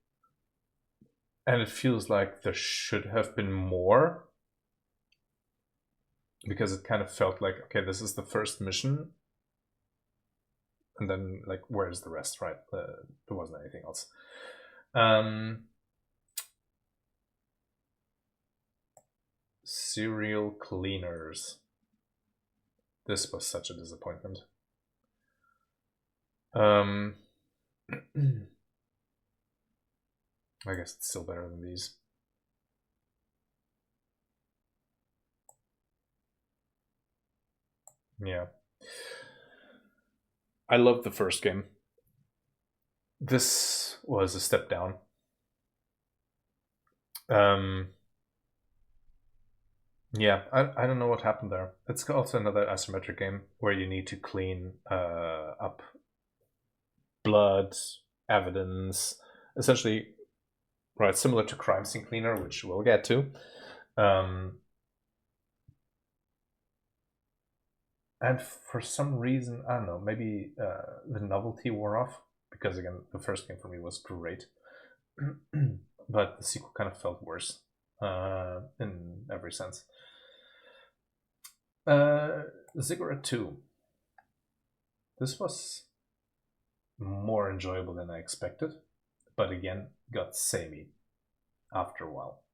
And it feels like there should have been more, because it kind of felt like, okay, this is the first mission, and then like, where's the rest, right? There wasn't anything else. Serial Cleaners. This was such a disappointment. I guess it's still better than these. Yeah. I loved the first game. this was a step down. Yeah, I don't know what happened there. It's also another isometric game where you need to clean up blood, evidence, essentially, right, similar to Crime Scene Cleaner, which we'll get to. And for some reason, I don't know, maybe the novelty wore off, because again, the first game for me was great. But the sequel kind of felt worse in every sense. Ziggurat 2. This was more enjoyable than I expected, but again, got samey after a while,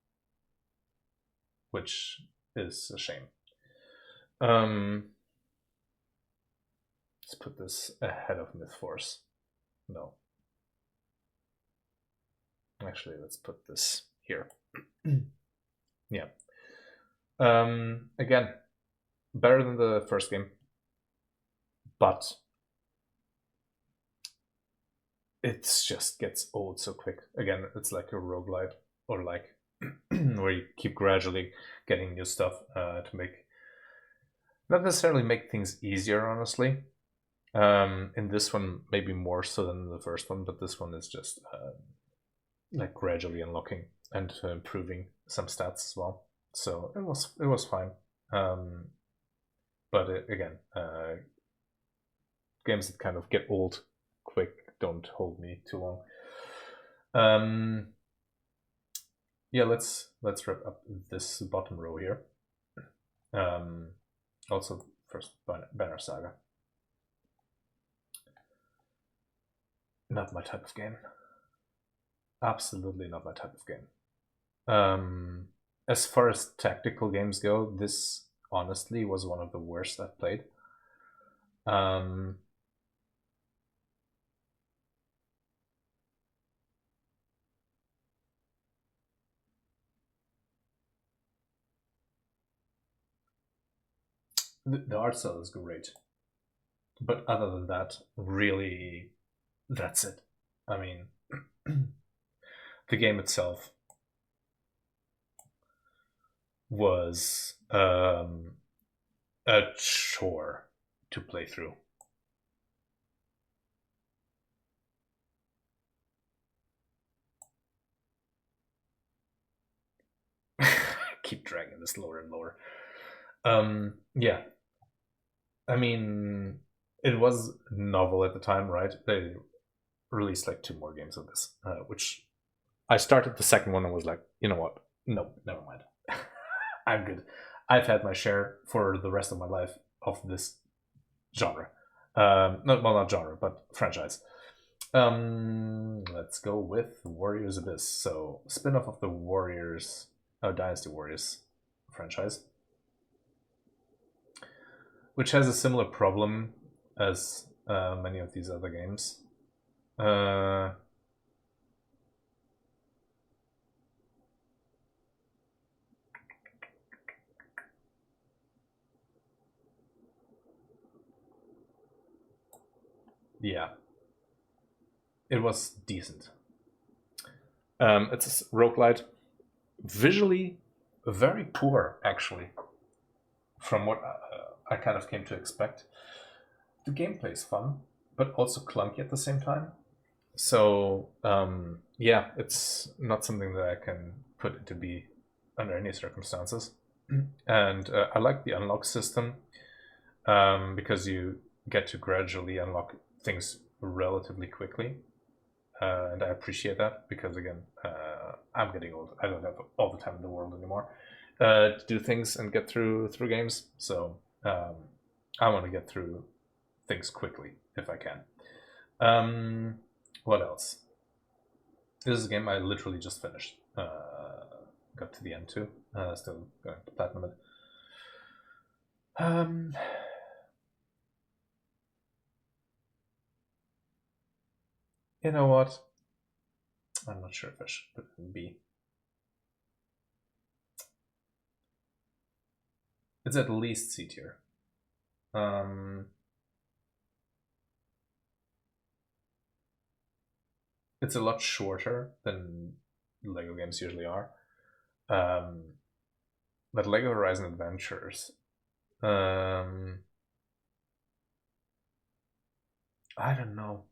which is a shame. Let's put this ahead of Myth Force. No. Actually, let's put this here. Yeah. Again, better than the first game, but it just gets old so quick. Again, it's like a roguelite, or like where you keep gradually getting new stuff to make, not necessarily make things easier, honestly. In this one, maybe more so than the first one, but this one is just like gradually unlocking and improving some stats as well. So it was fine. But again, games that kind of get old quick don't hold me too long. Yeah, let's wrap up this bottom row here. Also, first Banner Saga. Not my type of game. Absolutely not my type of game. As far as tactical games go, this honestly was one of the worst I've played. The art style is great, but other than that, really, that's it. I mean, the game itself was a chore to play through. Keep dragging this lower and lower. Yeah, I mean, it was novel at the time, right? They released like 2 more games of this, which I started the second one and was like, you know what? No, never mind. I'm good. I've had my share for the rest of my life of this genre. Not genre, but franchise. Let's go with Warriors Abyss. So, spin-off of the Warriors, Dynasty Warriors franchise, which has a similar problem as many of these other games. Yeah, it was decent. It's a roguelite, visually very poor, actually, from what I kind of came to expect. The gameplay is fun, but also clunky at the same time. So yeah, it's not something that I can put into B under any circumstances. And I like the unlock system because you get to gradually unlock things relatively quickly. And I appreciate that because, again, I'm getting old. I don't have all the time in the world anymore to do things and get through games. So I want to get through things quickly if I can. What else? This is a game I literally just finished. Got to the end too. Still going to platinum it. You know what? I'm not sure if I should put it in B. It's at least C tier. it's a lot shorter than Lego games usually are. But Lego Horizon Adventures, I don't know.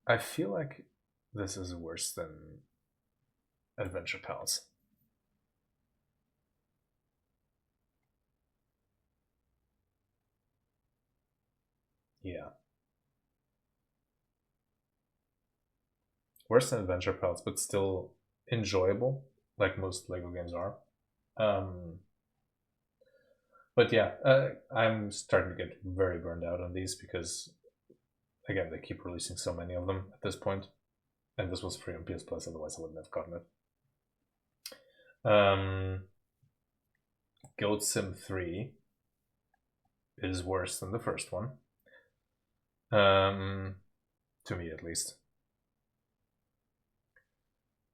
I feel like this is worse than Adventure Pals. Yeah. Worse than Adventure Pals, but still enjoyable, like most Lego games are. But yeah, I'm starting to get very burned out on these because, again, they keep releasing so many of them at this point, and this was free on PS Plus. Otherwise, I wouldn't have gotten it. Goat Sim 3 is worse than the first one, to me at least.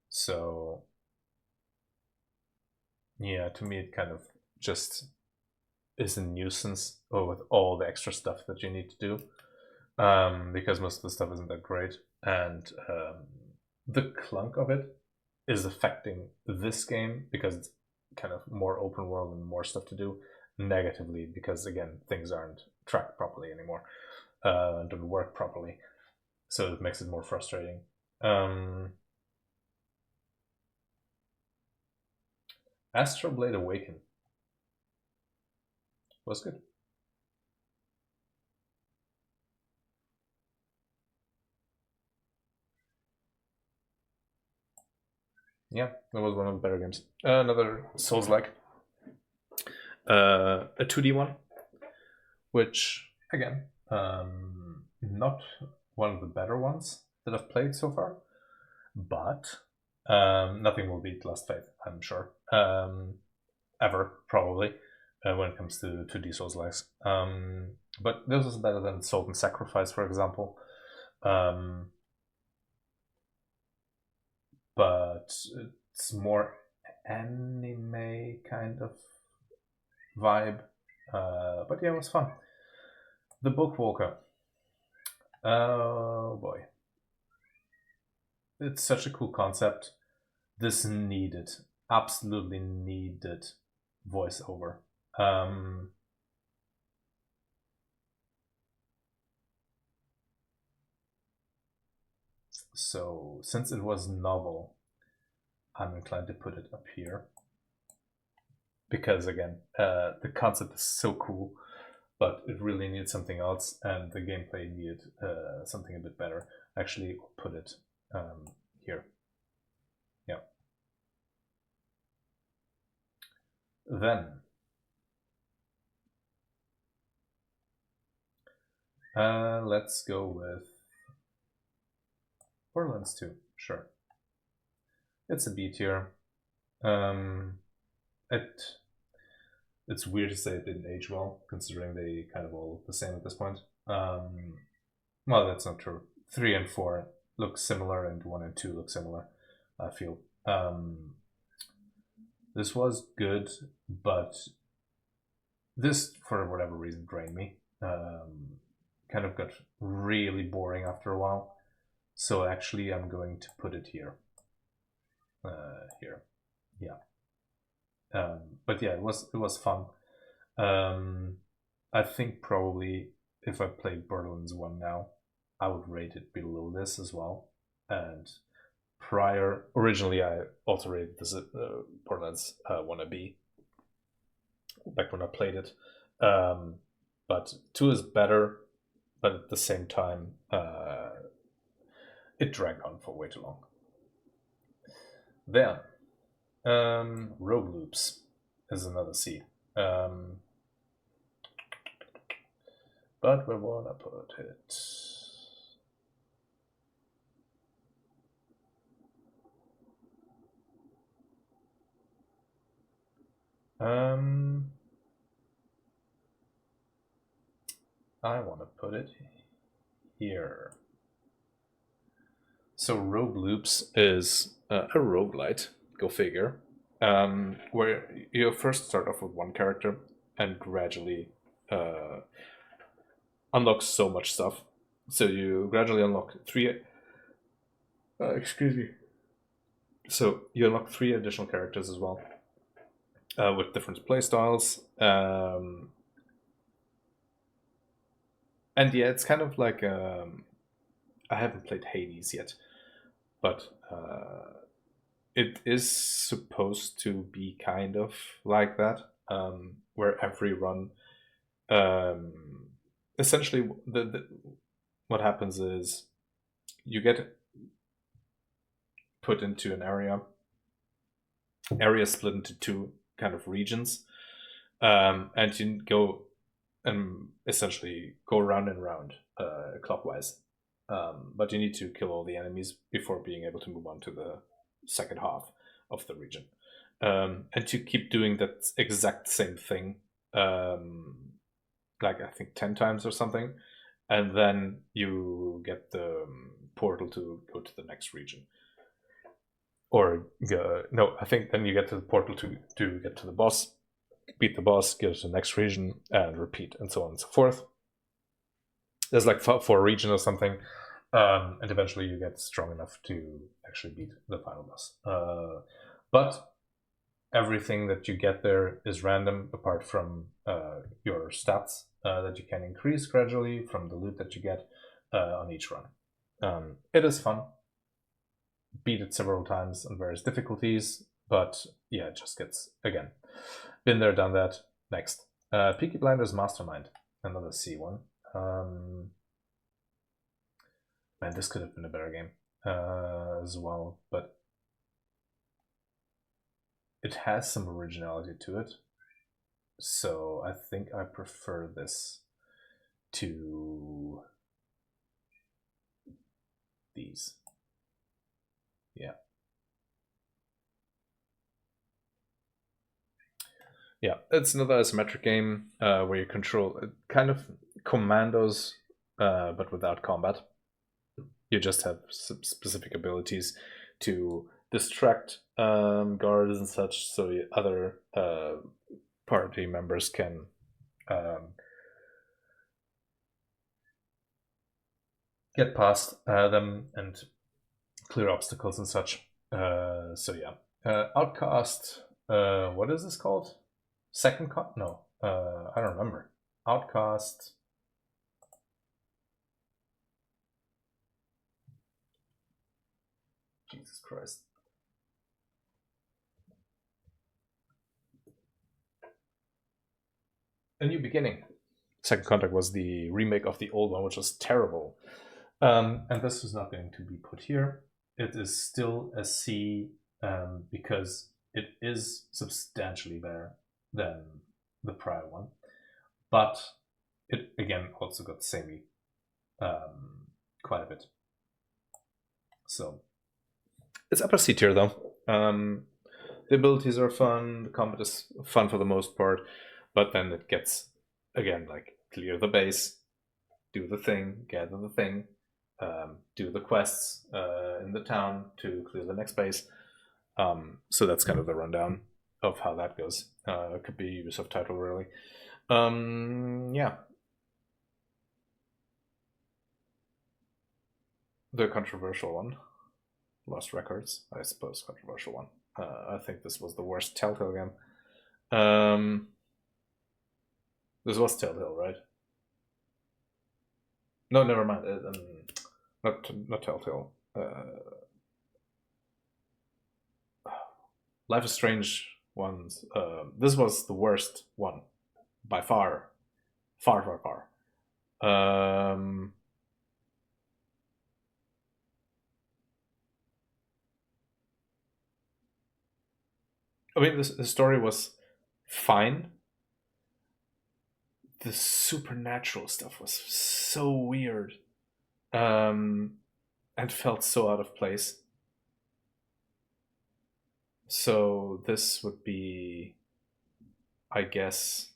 So, yeah, to me it kind of just is a nuisance with all the extra stuff that you need to do, because most of the stuff isn't that great, and the clunk of it is affecting this game because it's kind of more open world and more stuff to do negatively because, again, things aren't tracked properly anymore, don't work properly, so it makes it more frustrating. Astral Blade Awaken was good. Yeah, that was one of the better games. Another Souls-like, a 2D one, which again, not one of the better ones that I've played so far, but nothing will beat Last Faith, I'm sure, ever probably, when it comes to 2D Souls-likes. But this is better than Salt and Sacrifice, for example. But it's more anime kind of vibe. But yeah, it was fun. The Bookwalker. Oh boy. It's such a cool concept. This needed, absolutely needed voiceover. So since it was novel, I'm inclined to put it up here. Because again, the concept is so cool, but it really needed something else, and the gameplay needed something a bit better. Actually, I'll put it here. Yeah. Then, let's go with Borderlands 2. Sure. It's a B tier. It's weird to say it didn't age well, considering they kind of all look the same at this point. Well, that's not true. 3 and 4 look similar, and 1 and 2 look similar, I feel. This was good, but this, for whatever reason, drained me. Kind of got really boring after a while. So actually, I'm going to put it here. Here. Yeah. But yeah, it was fun. I think probably if I played Borderlands 1 now, I would rate it below this as well. And originally I also rated this Borderlands 1B back when I played it. But 2 is better, but at the same time, it dragged on for way too long. Then, Rogue Loops is another C. But where wanna put it? I want to put it here. So Rogue Loops is a roguelite, go figure, where you first start off with one character and gradually unlock so much stuff. So you gradually unlock three. Excuse me. So you unlock 3 additional characters as well, with different playstyles. And yeah, it's kind of like I haven't played Hades yet, but it is supposed to be kind of like that, where every run, essentially, what happens is you get put into an area split into 2 kind of regions, and you go and essentially go round and round clockwise. But you need to kill all the enemies before being able to move on to the second half of the region. And to keep doing that exact same thing, like I think 10 times or something, and then you get the portal to go to the next region. Or no, I think then you get to the portal to get to the boss, beat the boss, go to the next region, and repeat, and so on and so forth. There's like 4 regions or something, and eventually you get strong enough to actually beat the final boss. But everything that you get there is random, apart from your stats that you can increase gradually from the loot that you get on each run. It is fun. Beat it several times on various difficulties, but yeah, it just gets, again, been there, done that. Next, Peaky Blinders Mastermind, another C one. Man, this could have been a better game as well, but it has some originality to it, so I think I prefer this to these. Yeah. Yeah, it's another isometric game where you control kind of commandos, but without combat. You just have specific abilities to distract guards and such, so other party members can get past them and clear obstacles and such. So yeah, Outcast. What is this called? Second no, I don't remember. Outcast. Jesus Christ. A New Beginning. Second Contact was the remake of the old one, which was terrible. And this is not going to be put here. It is still a C because it is substantially better than the prior one. But it, again, also got samey quite a bit. So it's upper C tier, though. The abilities are fun, the combat is fun for the most part, but then it gets, again, like, clear the base, do the thing, gather the thing, do the quests in the town to clear the next base. So that's kind of the rundown of how that goes. It could be Ubisoft title, really. Yeah. The controversial one. Lost Records, I suppose, controversial one. I think this was the worst Telltale game. This was Telltale, right? No, never mind. Not Telltale. Life is Strange ones. This was the worst one by far, far. I mean, the story was fine. The supernatural stuff was so weird, and felt so out of place. So this would be, I guess,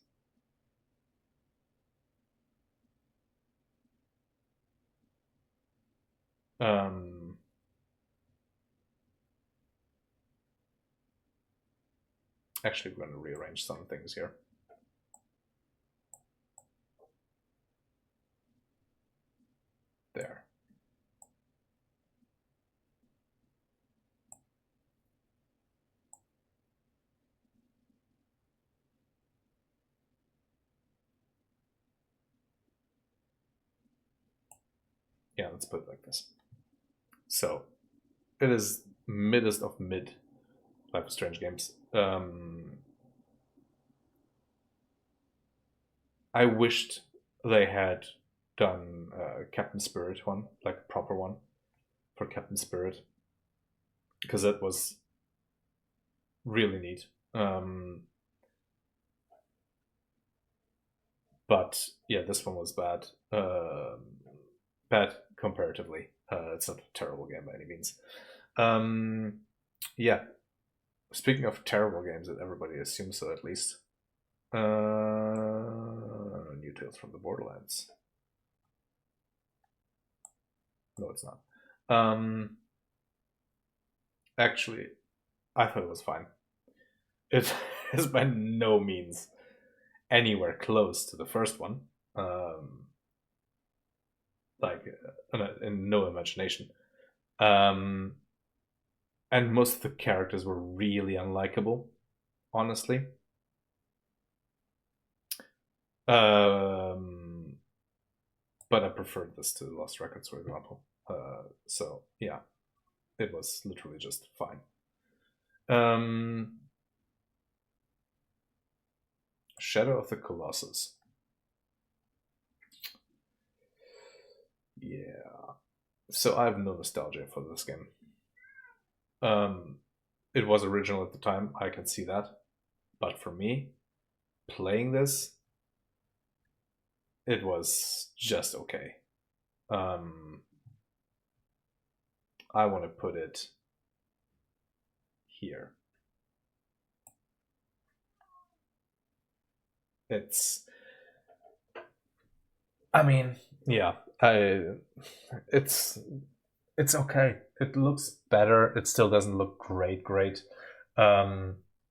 actually, we're going to rearrange some things here. let's put it like this. So it is middest of mid Life is Strange games. I wished they had done Captain Spirit one, like a proper one for Captain Spirit, because that was really neat. But yeah, this one was bad. Bad comparatively. It's not a terrible game by any means. Yeah. Speaking of terrible games that everybody assumes so, at least. New Tales from the Borderlands. No, it's not. Actually, I thought it was fine. It is by no means anywhere close to the first one. Like, in no imagination. And most of the characters were really unlikable, honestly. But I preferred this to Lost Records, for example. So yeah, it was literally just fine. Shadow of the Colossus. Yeah. So I have no nostalgia for this game. It was original at the time, I can see that. But for me, playing this, it was just okay. I want to put it here. I mean, yeah, it's okay. It looks better. It still doesn't look great.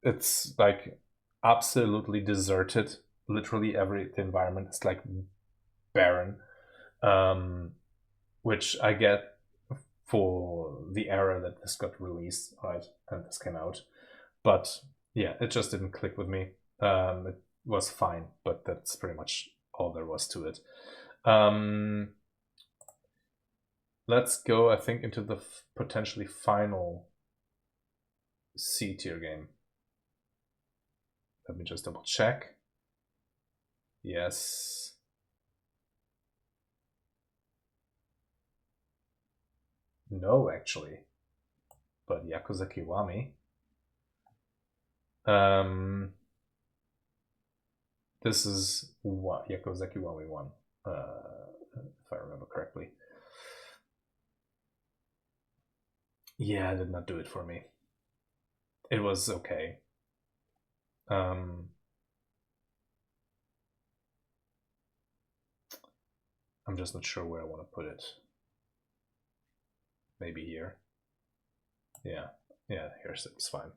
It's like absolutely deserted. Literally the environment is like barren, which I get for the era that this got released, right, and this came out. But yeah, it just didn't click with me. It was fine, but that's pretty much all there was to it. Let's go, I think, into the potentially final C tier game. Let me just double check. Yes. No, actually. But Yakuza Kiwami. This is what Yakuza Kiwami 1, if I remember correctly. Yeah, it did not do it for me. It was okay. I'm just not sure where I want to put it. Maybe here. Yeah, here's it's fine.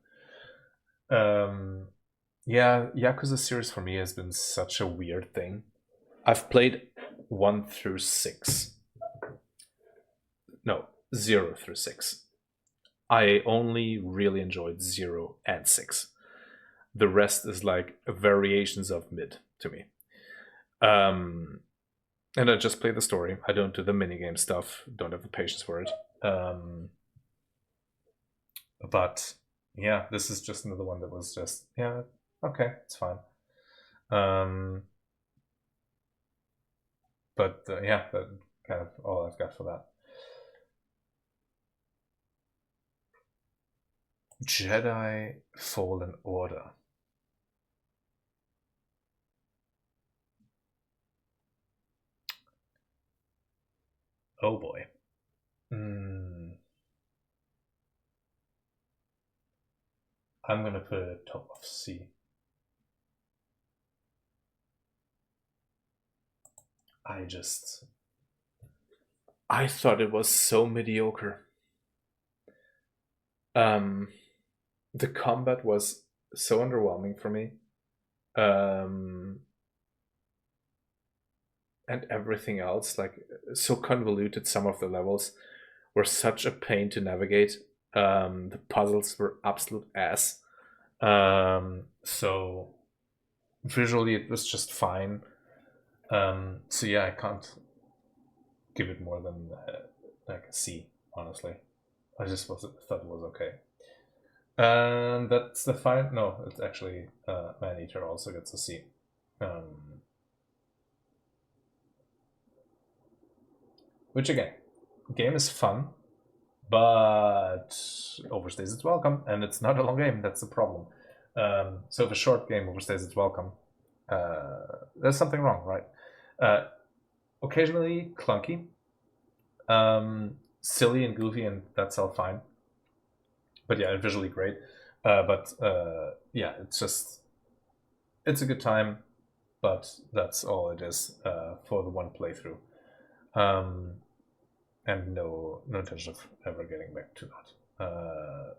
Yeah, Yakuza series for me has been such a weird thing. I've played 1 through 6. No, 0 through 6. I only really enjoyed 0 and 6. The rest is like variations of mid to me. And I just play the story. I don't do the minigame stuff. Don't have the patience for it. But yeah, this is just another one that was just, yeah, okay, it's fine. But yeah, that's kind of all I've got for that. Jedi Fallen Order. Oh boy. I'm gonna put it top of C. I thought it was so mediocre. The combat was so underwhelming for me. And everything else, like, so convoluted. Some of the levels were such a pain to navigate. The puzzles were absolute ass. So visually it was just fine. So yeah, I can't give it more than like a C. Honestly, I just thought it was okay. And that's the final. No, it's actually Maneater also gets a C. Which again, game is fun, but overstays its welcome, and it's not a long game. That's the problem. So if a short game overstays its welcome, there's something wrong, right? Occasionally clunky, silly and goofy, and that's all fine. But yeah, visually great. But yeah, it's a good time, but that's all it is for the one playthrough. And no intention of ever getting back to that.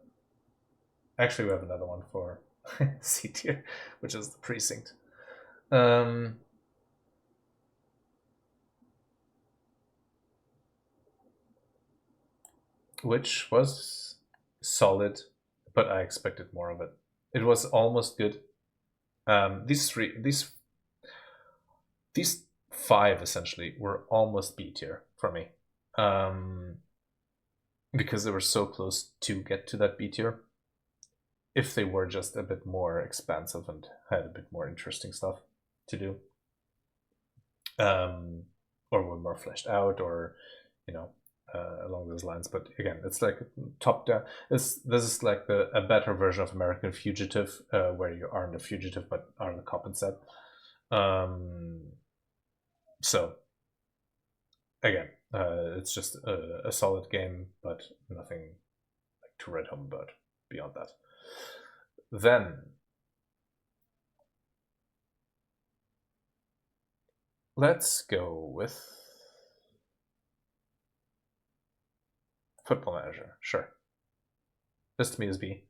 Actually, we have another one for C tier, which is the Precinct. Which was solid, but I expected more of it. It was almost good. These five essentially were almost B tier for me, because they were so close to get to that B tier. If they were just a bit more expansive and had a bit more interesting stuff to do, or were more fleshed out, or along those lines. But again, it's like top down. This is like a better version of American Fugitive, where you aren't a fugitive but are the cop instead. So again, it's just a solid game, but nothing like to write home about beyond that. Then let's go with Football Manager. Sure. This to me is B,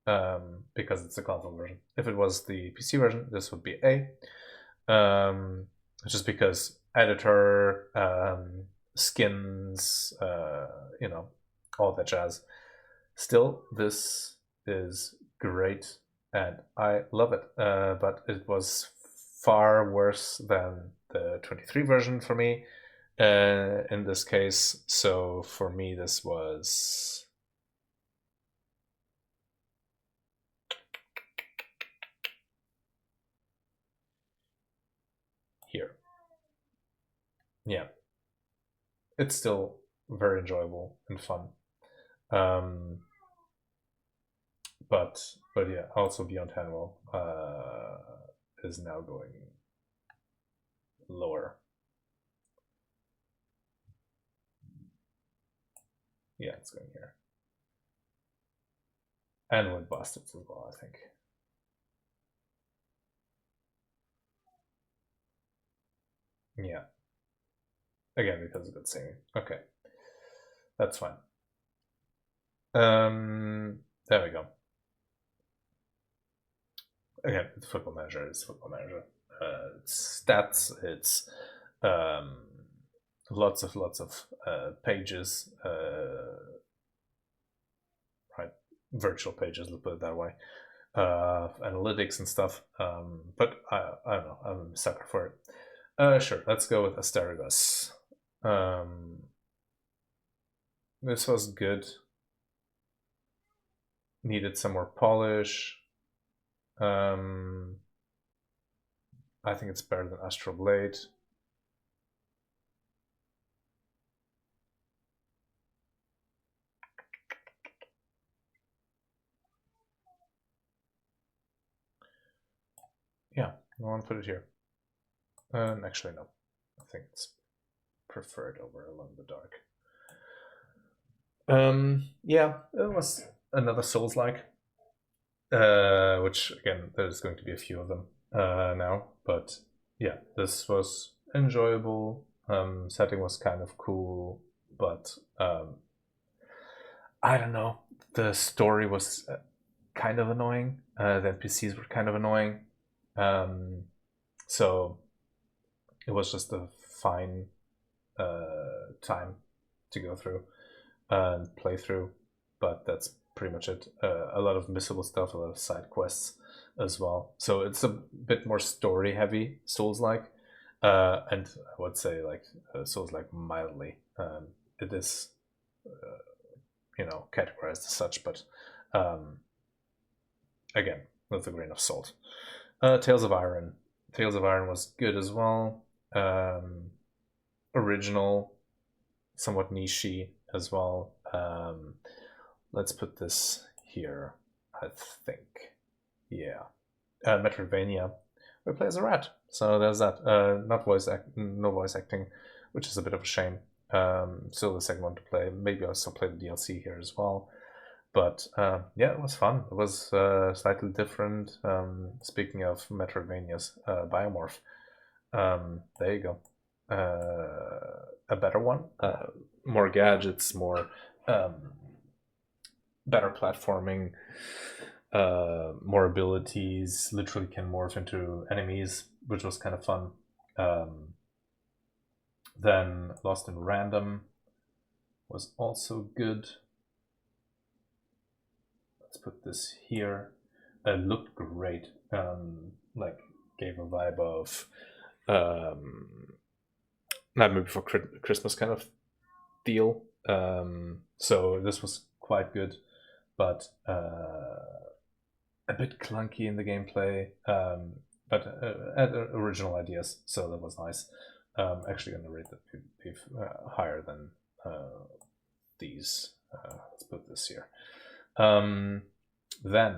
because it's the console version. If it was the PC version, this would be A. Just because editor, skins, all that jazz. Still, this is great, and I love it. But it was far worse than the 23 version for me in this case. So for me, this was here. Yeah, it's still very enjoyable and fun. But yeah, also Beyond Hannibal is now going lower. Yeah, it's going here. And Wood Bastards as well, I think. Yeah. Again, because of good singing. Okay. That's fine. There we go. Again, the Football Manager is Football Manager. It's stats, it's lots of pages, right? Virtual pages, let's put it that way. Analytics and stuff. But I don't know, I'm a sucker for it. Sure, let's go with Asteribus. This was good. Needed some more polish. I think it's better than Astral Blade. Yeah, I want to put it here. Actually, no. I think it's preferred over Alone in the Dark. Yeah, it was another Souls-like, which again, there's going to be a few of them now. But yeah, this was enjoyable. Setting was kind of cool, but I don't know. The story was kind of annoying. The NPCs were kind of annoying. So it was just a fine time to go through and play through, but that's pretty much it. A lot of missable stuff, a lot of side quests as well. So it's a bit more story heavy, Souls-like, And I would say like Souls-like mildly. It is, categorized as such, but um, again, with a grain of salt. Tales of Iron. Tales of Iron was good as well. Original, somewhat nichey as well. Let's put this here, I think. Yeah. Metroidvania. We play as a rat. So there's that. No voice acting, which is a bit of a shame. Still the second one to play. Maybe I'll still play the DLC here as well. But yeah, it was fun. It was slightly different. Speaking of Metroidvanias, Biomorph. There you go. A better one. More gadgets, more better platforming, more abilities. Literally can morph into enemies, which was kind of fun. Then Lost in Random was also good. Let's put this here. It looked great. Like gave a vibe of Nightmare Before Christmas kind of deal. So this was quite good, but a bit clunky in the gameplay. But had original ideas, so that was nice. Actually, going to rate that higher than these. Let's put this here. Then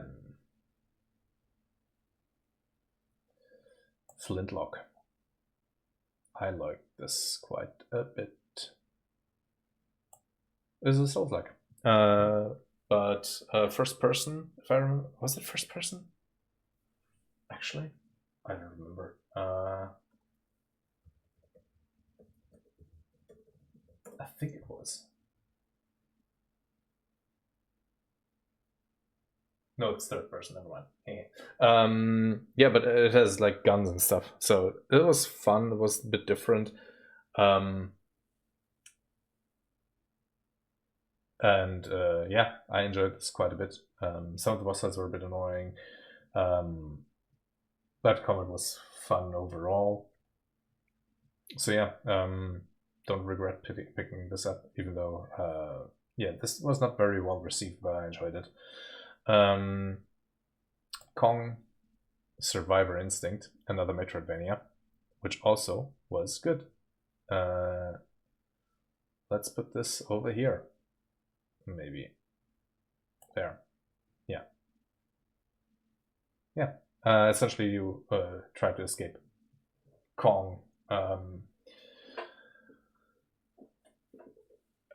Flintlock. I like this quite a bit. This is Souls-like, but first person. If I remember, was it first person? Actually, I don't remember. I think it was. No, it's third person. Never mind. Yeah, but it has like guns and stuff, so it was fun. It was a bit different. And yeah, I enjoyed this quite a bit. Some of the boss fights were a bit annoying. But combat was fun overall. So yeah, don't regret picking this up, even though yeah, this was not very well received, but I enjoyed it. Kong Survivor Instinct, another Metroidvania, which also was good. Let's put this over here. Maybe. There. Yeah. Yeah. Essentially, you try to escape Kong.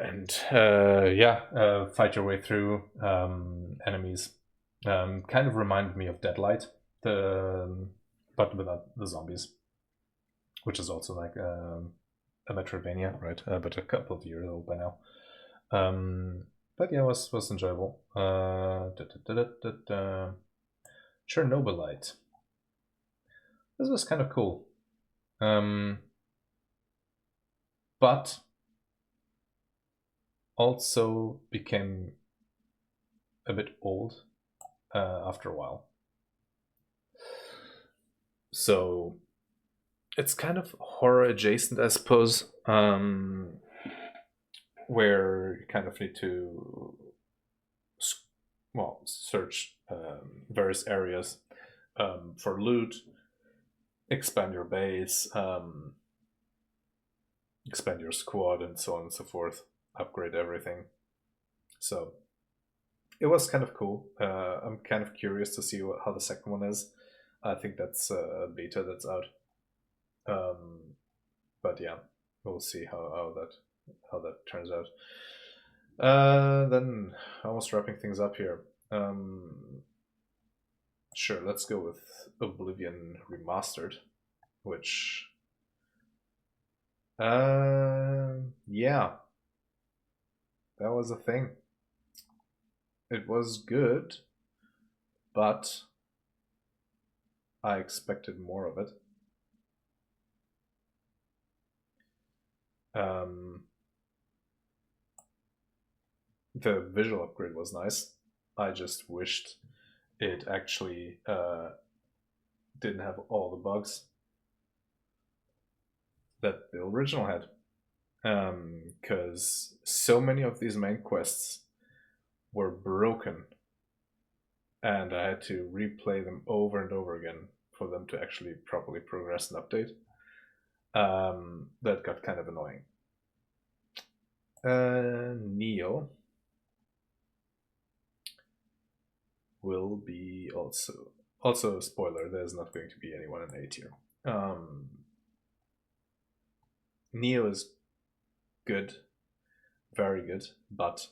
And yeah, fight your way through enemies. Kind of reminded me of Deadlight, but without the zombies, which is also like a Metroidvania, right? But a couple of years old by now. But yeah, it was enjoyable. Chernobylite. This was kind of cool. But also became a bit old after a while. So it's kind of horror adjacent, I suppose, where you kind of need to search various areas for loot, expand your base, expand your squad, and so on and so forth, upgrade everything. So it was kind of cool. I'm kind of curious to see how the second one is. I think that's a beta that's out. But yeah, we'll see how that turns out. Then almost wrapping things up here. Sure, let's go with Oblivion Remastered, which yeah, that was a thing. It was good, but I expected more of it. The visual upgrade was nice. I just wished it actually didn't have all the bugs. that the original had. Because so many of these main quests were broken, and I had to replay them over and over again for them to actually properly progress and update. That got kind of annoying. Neo will be also a spoiler. There's not going to be anyone in A tier. Neo is good, very good, but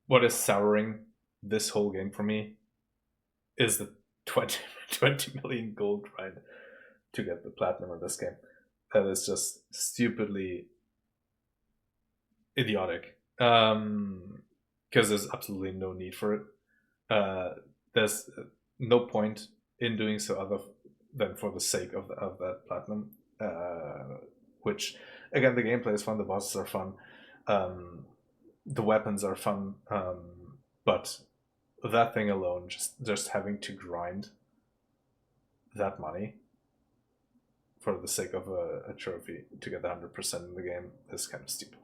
what is souring this whole game for me is the 20 million gold grind to get the platinum in this game. That is just stupidly idiotic. Because there's absolutely no need for it. There's no point in doing so other than for the sake of that platinum. Which, again, the gameplay is fun, the bosses are fun, the weapons are fun, but that thing alone, just having to grind that money for the sake of a trophy to get 100% in the game is kind of stupid.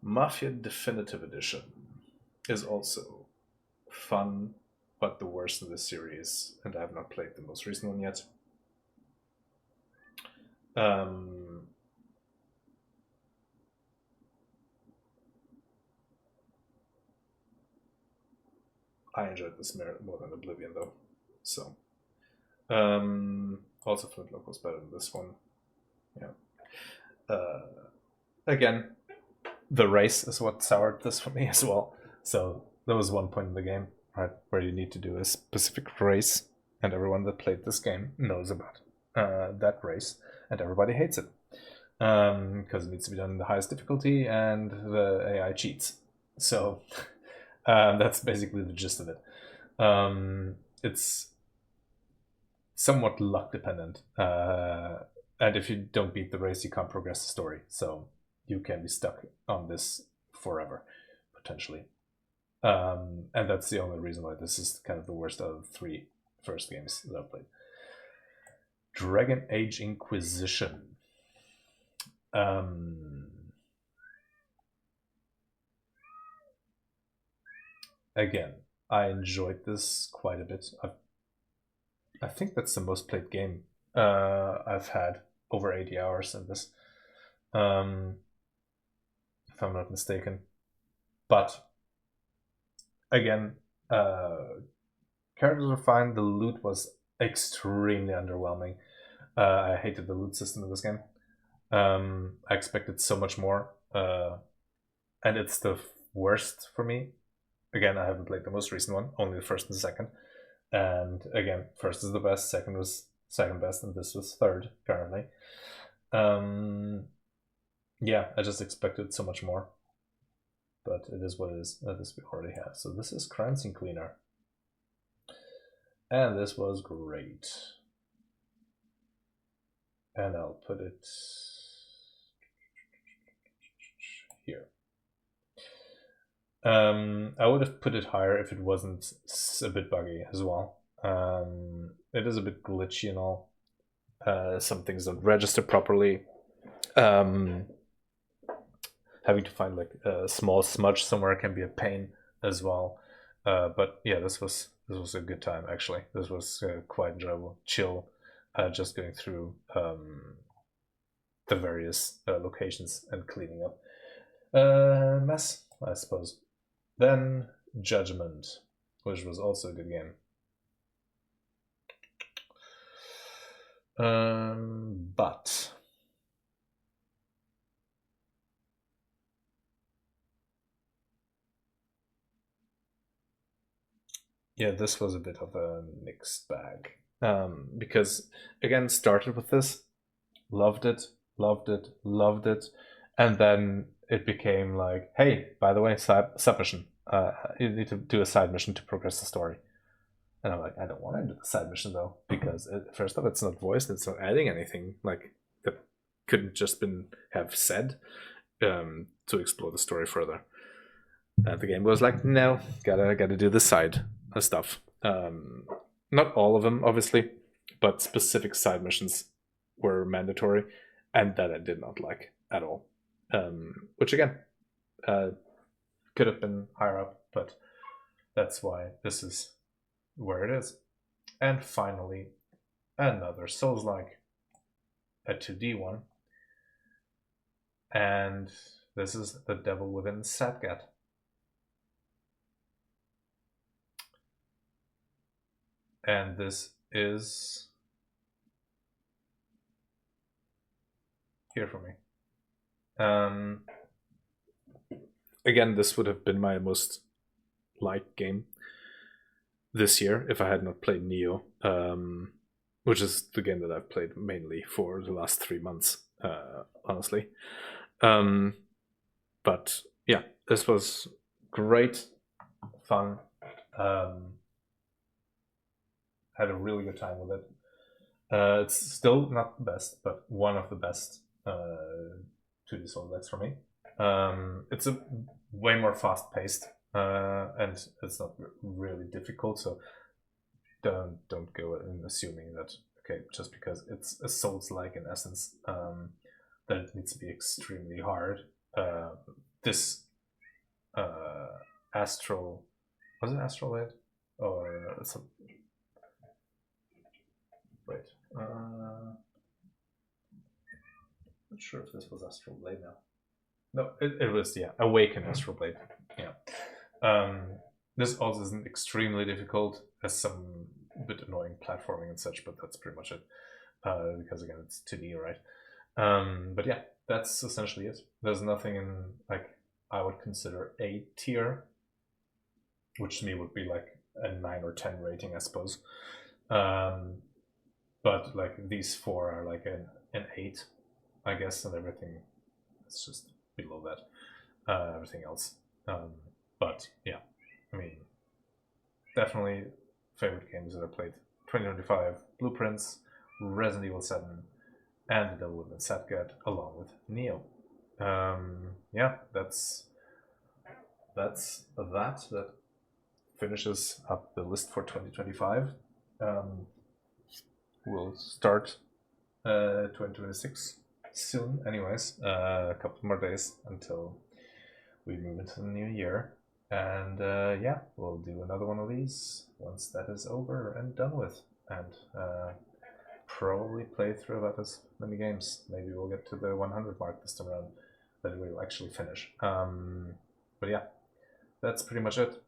Mafia Definitive Edition is also fun, but the worst in the series, and I have not played the most recent one yet. I enjoyed this more than Oblivion, though. So, also Flintlock was better than this one. Yeah. Again, the race is what soured this for me as well. So there was one point in the game, right, where you need to do a specific race, and everyone that played this game knows about that race, and everybody hates it because it needs to be done in the highest difficulty, and the AI cheats. So that's basically the gist of it. It's somewhat luck dependent, and if you don't beat the race, you can't progress the story. So you can be stuck on this forever, potentially. And that's the only reason why this is kind of the worst out of the 3 first games that I've played. Dragon Age Inquisition. Again, I enjoyed this quite a bit. I think that's the most played game I've had, over 80 hours in this, if I'm not mistaken. But again, characters are fine. The loot was extremely underwhelming. I hated the loot system in this game. I expected so much more, and it's the worst for me. Again, I haven't played the most recent one, only the first and the second. And again, first is the best, second was second best, and this was third currently. Yeah, I just expected so much more. But it is what it is. This we already have. So this is Crime Scene Cleaner. And this was great. And I'll put it here. I would have put it higher if it wasn't a bit buggy as well. It is a bit glitchy and all. Some things don't register properly. Having to find like a small smudge somewhere can be a pain as well. But yeah, this was a good time actually. This was quite enjoyable, chill, just going through the various locations and cleaning up mess, I suppose. Then Judgment, which was also a good game. But yeah, this was a bit of a mixed bag. Because again, started with this, loved it, and then it became like, hey, by the way, submission. You need to do a side mission to progress the story. And I'm like, I don't want to do the side mission though, because first off, it's not voiced, it's not adding anything like that couldn't just have said to explore the story further. And the game was like, no, gotta do the side stuff. Not all of them, obviously. but specific side missions were mandatory, and that I did not like at all. Which again, could have been higher up, but that's why this is where it is. And finally, another Souls-like, a 2D one, and this is The Devil Within Sadgat. And this is here for me. Again, this would have been my most liked game this year if I had not played Neo, which is the game that I've played mainly for the last 3 months, honestly. But yeah, this was great fun. Had a really good time with it. It's still not the best, but one of the best 2D Souls for me. It's a way more fast-paced, and it's not really difficult. So don't go in assuming that okay, just because it's a Souls-like in essence, that it needs to be extremely hard. This Astral, was it Astral Blade or some? Wait, not sure if this was Astral Blade now. No, it was, yeah, Awaken Astral Blade. Yeah. This also isn't extremely difficult, has some bit annoying platforming and such, but that's pretty much it. Because again, it's 2D, right? But yeah, that's essentially it. There's nothing in like I would consider A tier, which to me would be like a 9 or 10 rating, I suppose. But like these 4 are like an 8, I guess, and everything is just below that. Everything else. But yeah, I mean, definitely favorite games that I played. 2025, Blueprints, Resident Evil 7, and The Devil Within Sadgat, along with Neo. Yeah, that's that finishes up the list for 2025. We'll start 2026 soon, anyways. A couple more days until we move into the new year. And yeah, we'll do another one of these once that is over and done with. And probably play through about as many games. Maybe we'll get to the 100 mark this time around that we'll actually finish. But yeah, that's pretty much it.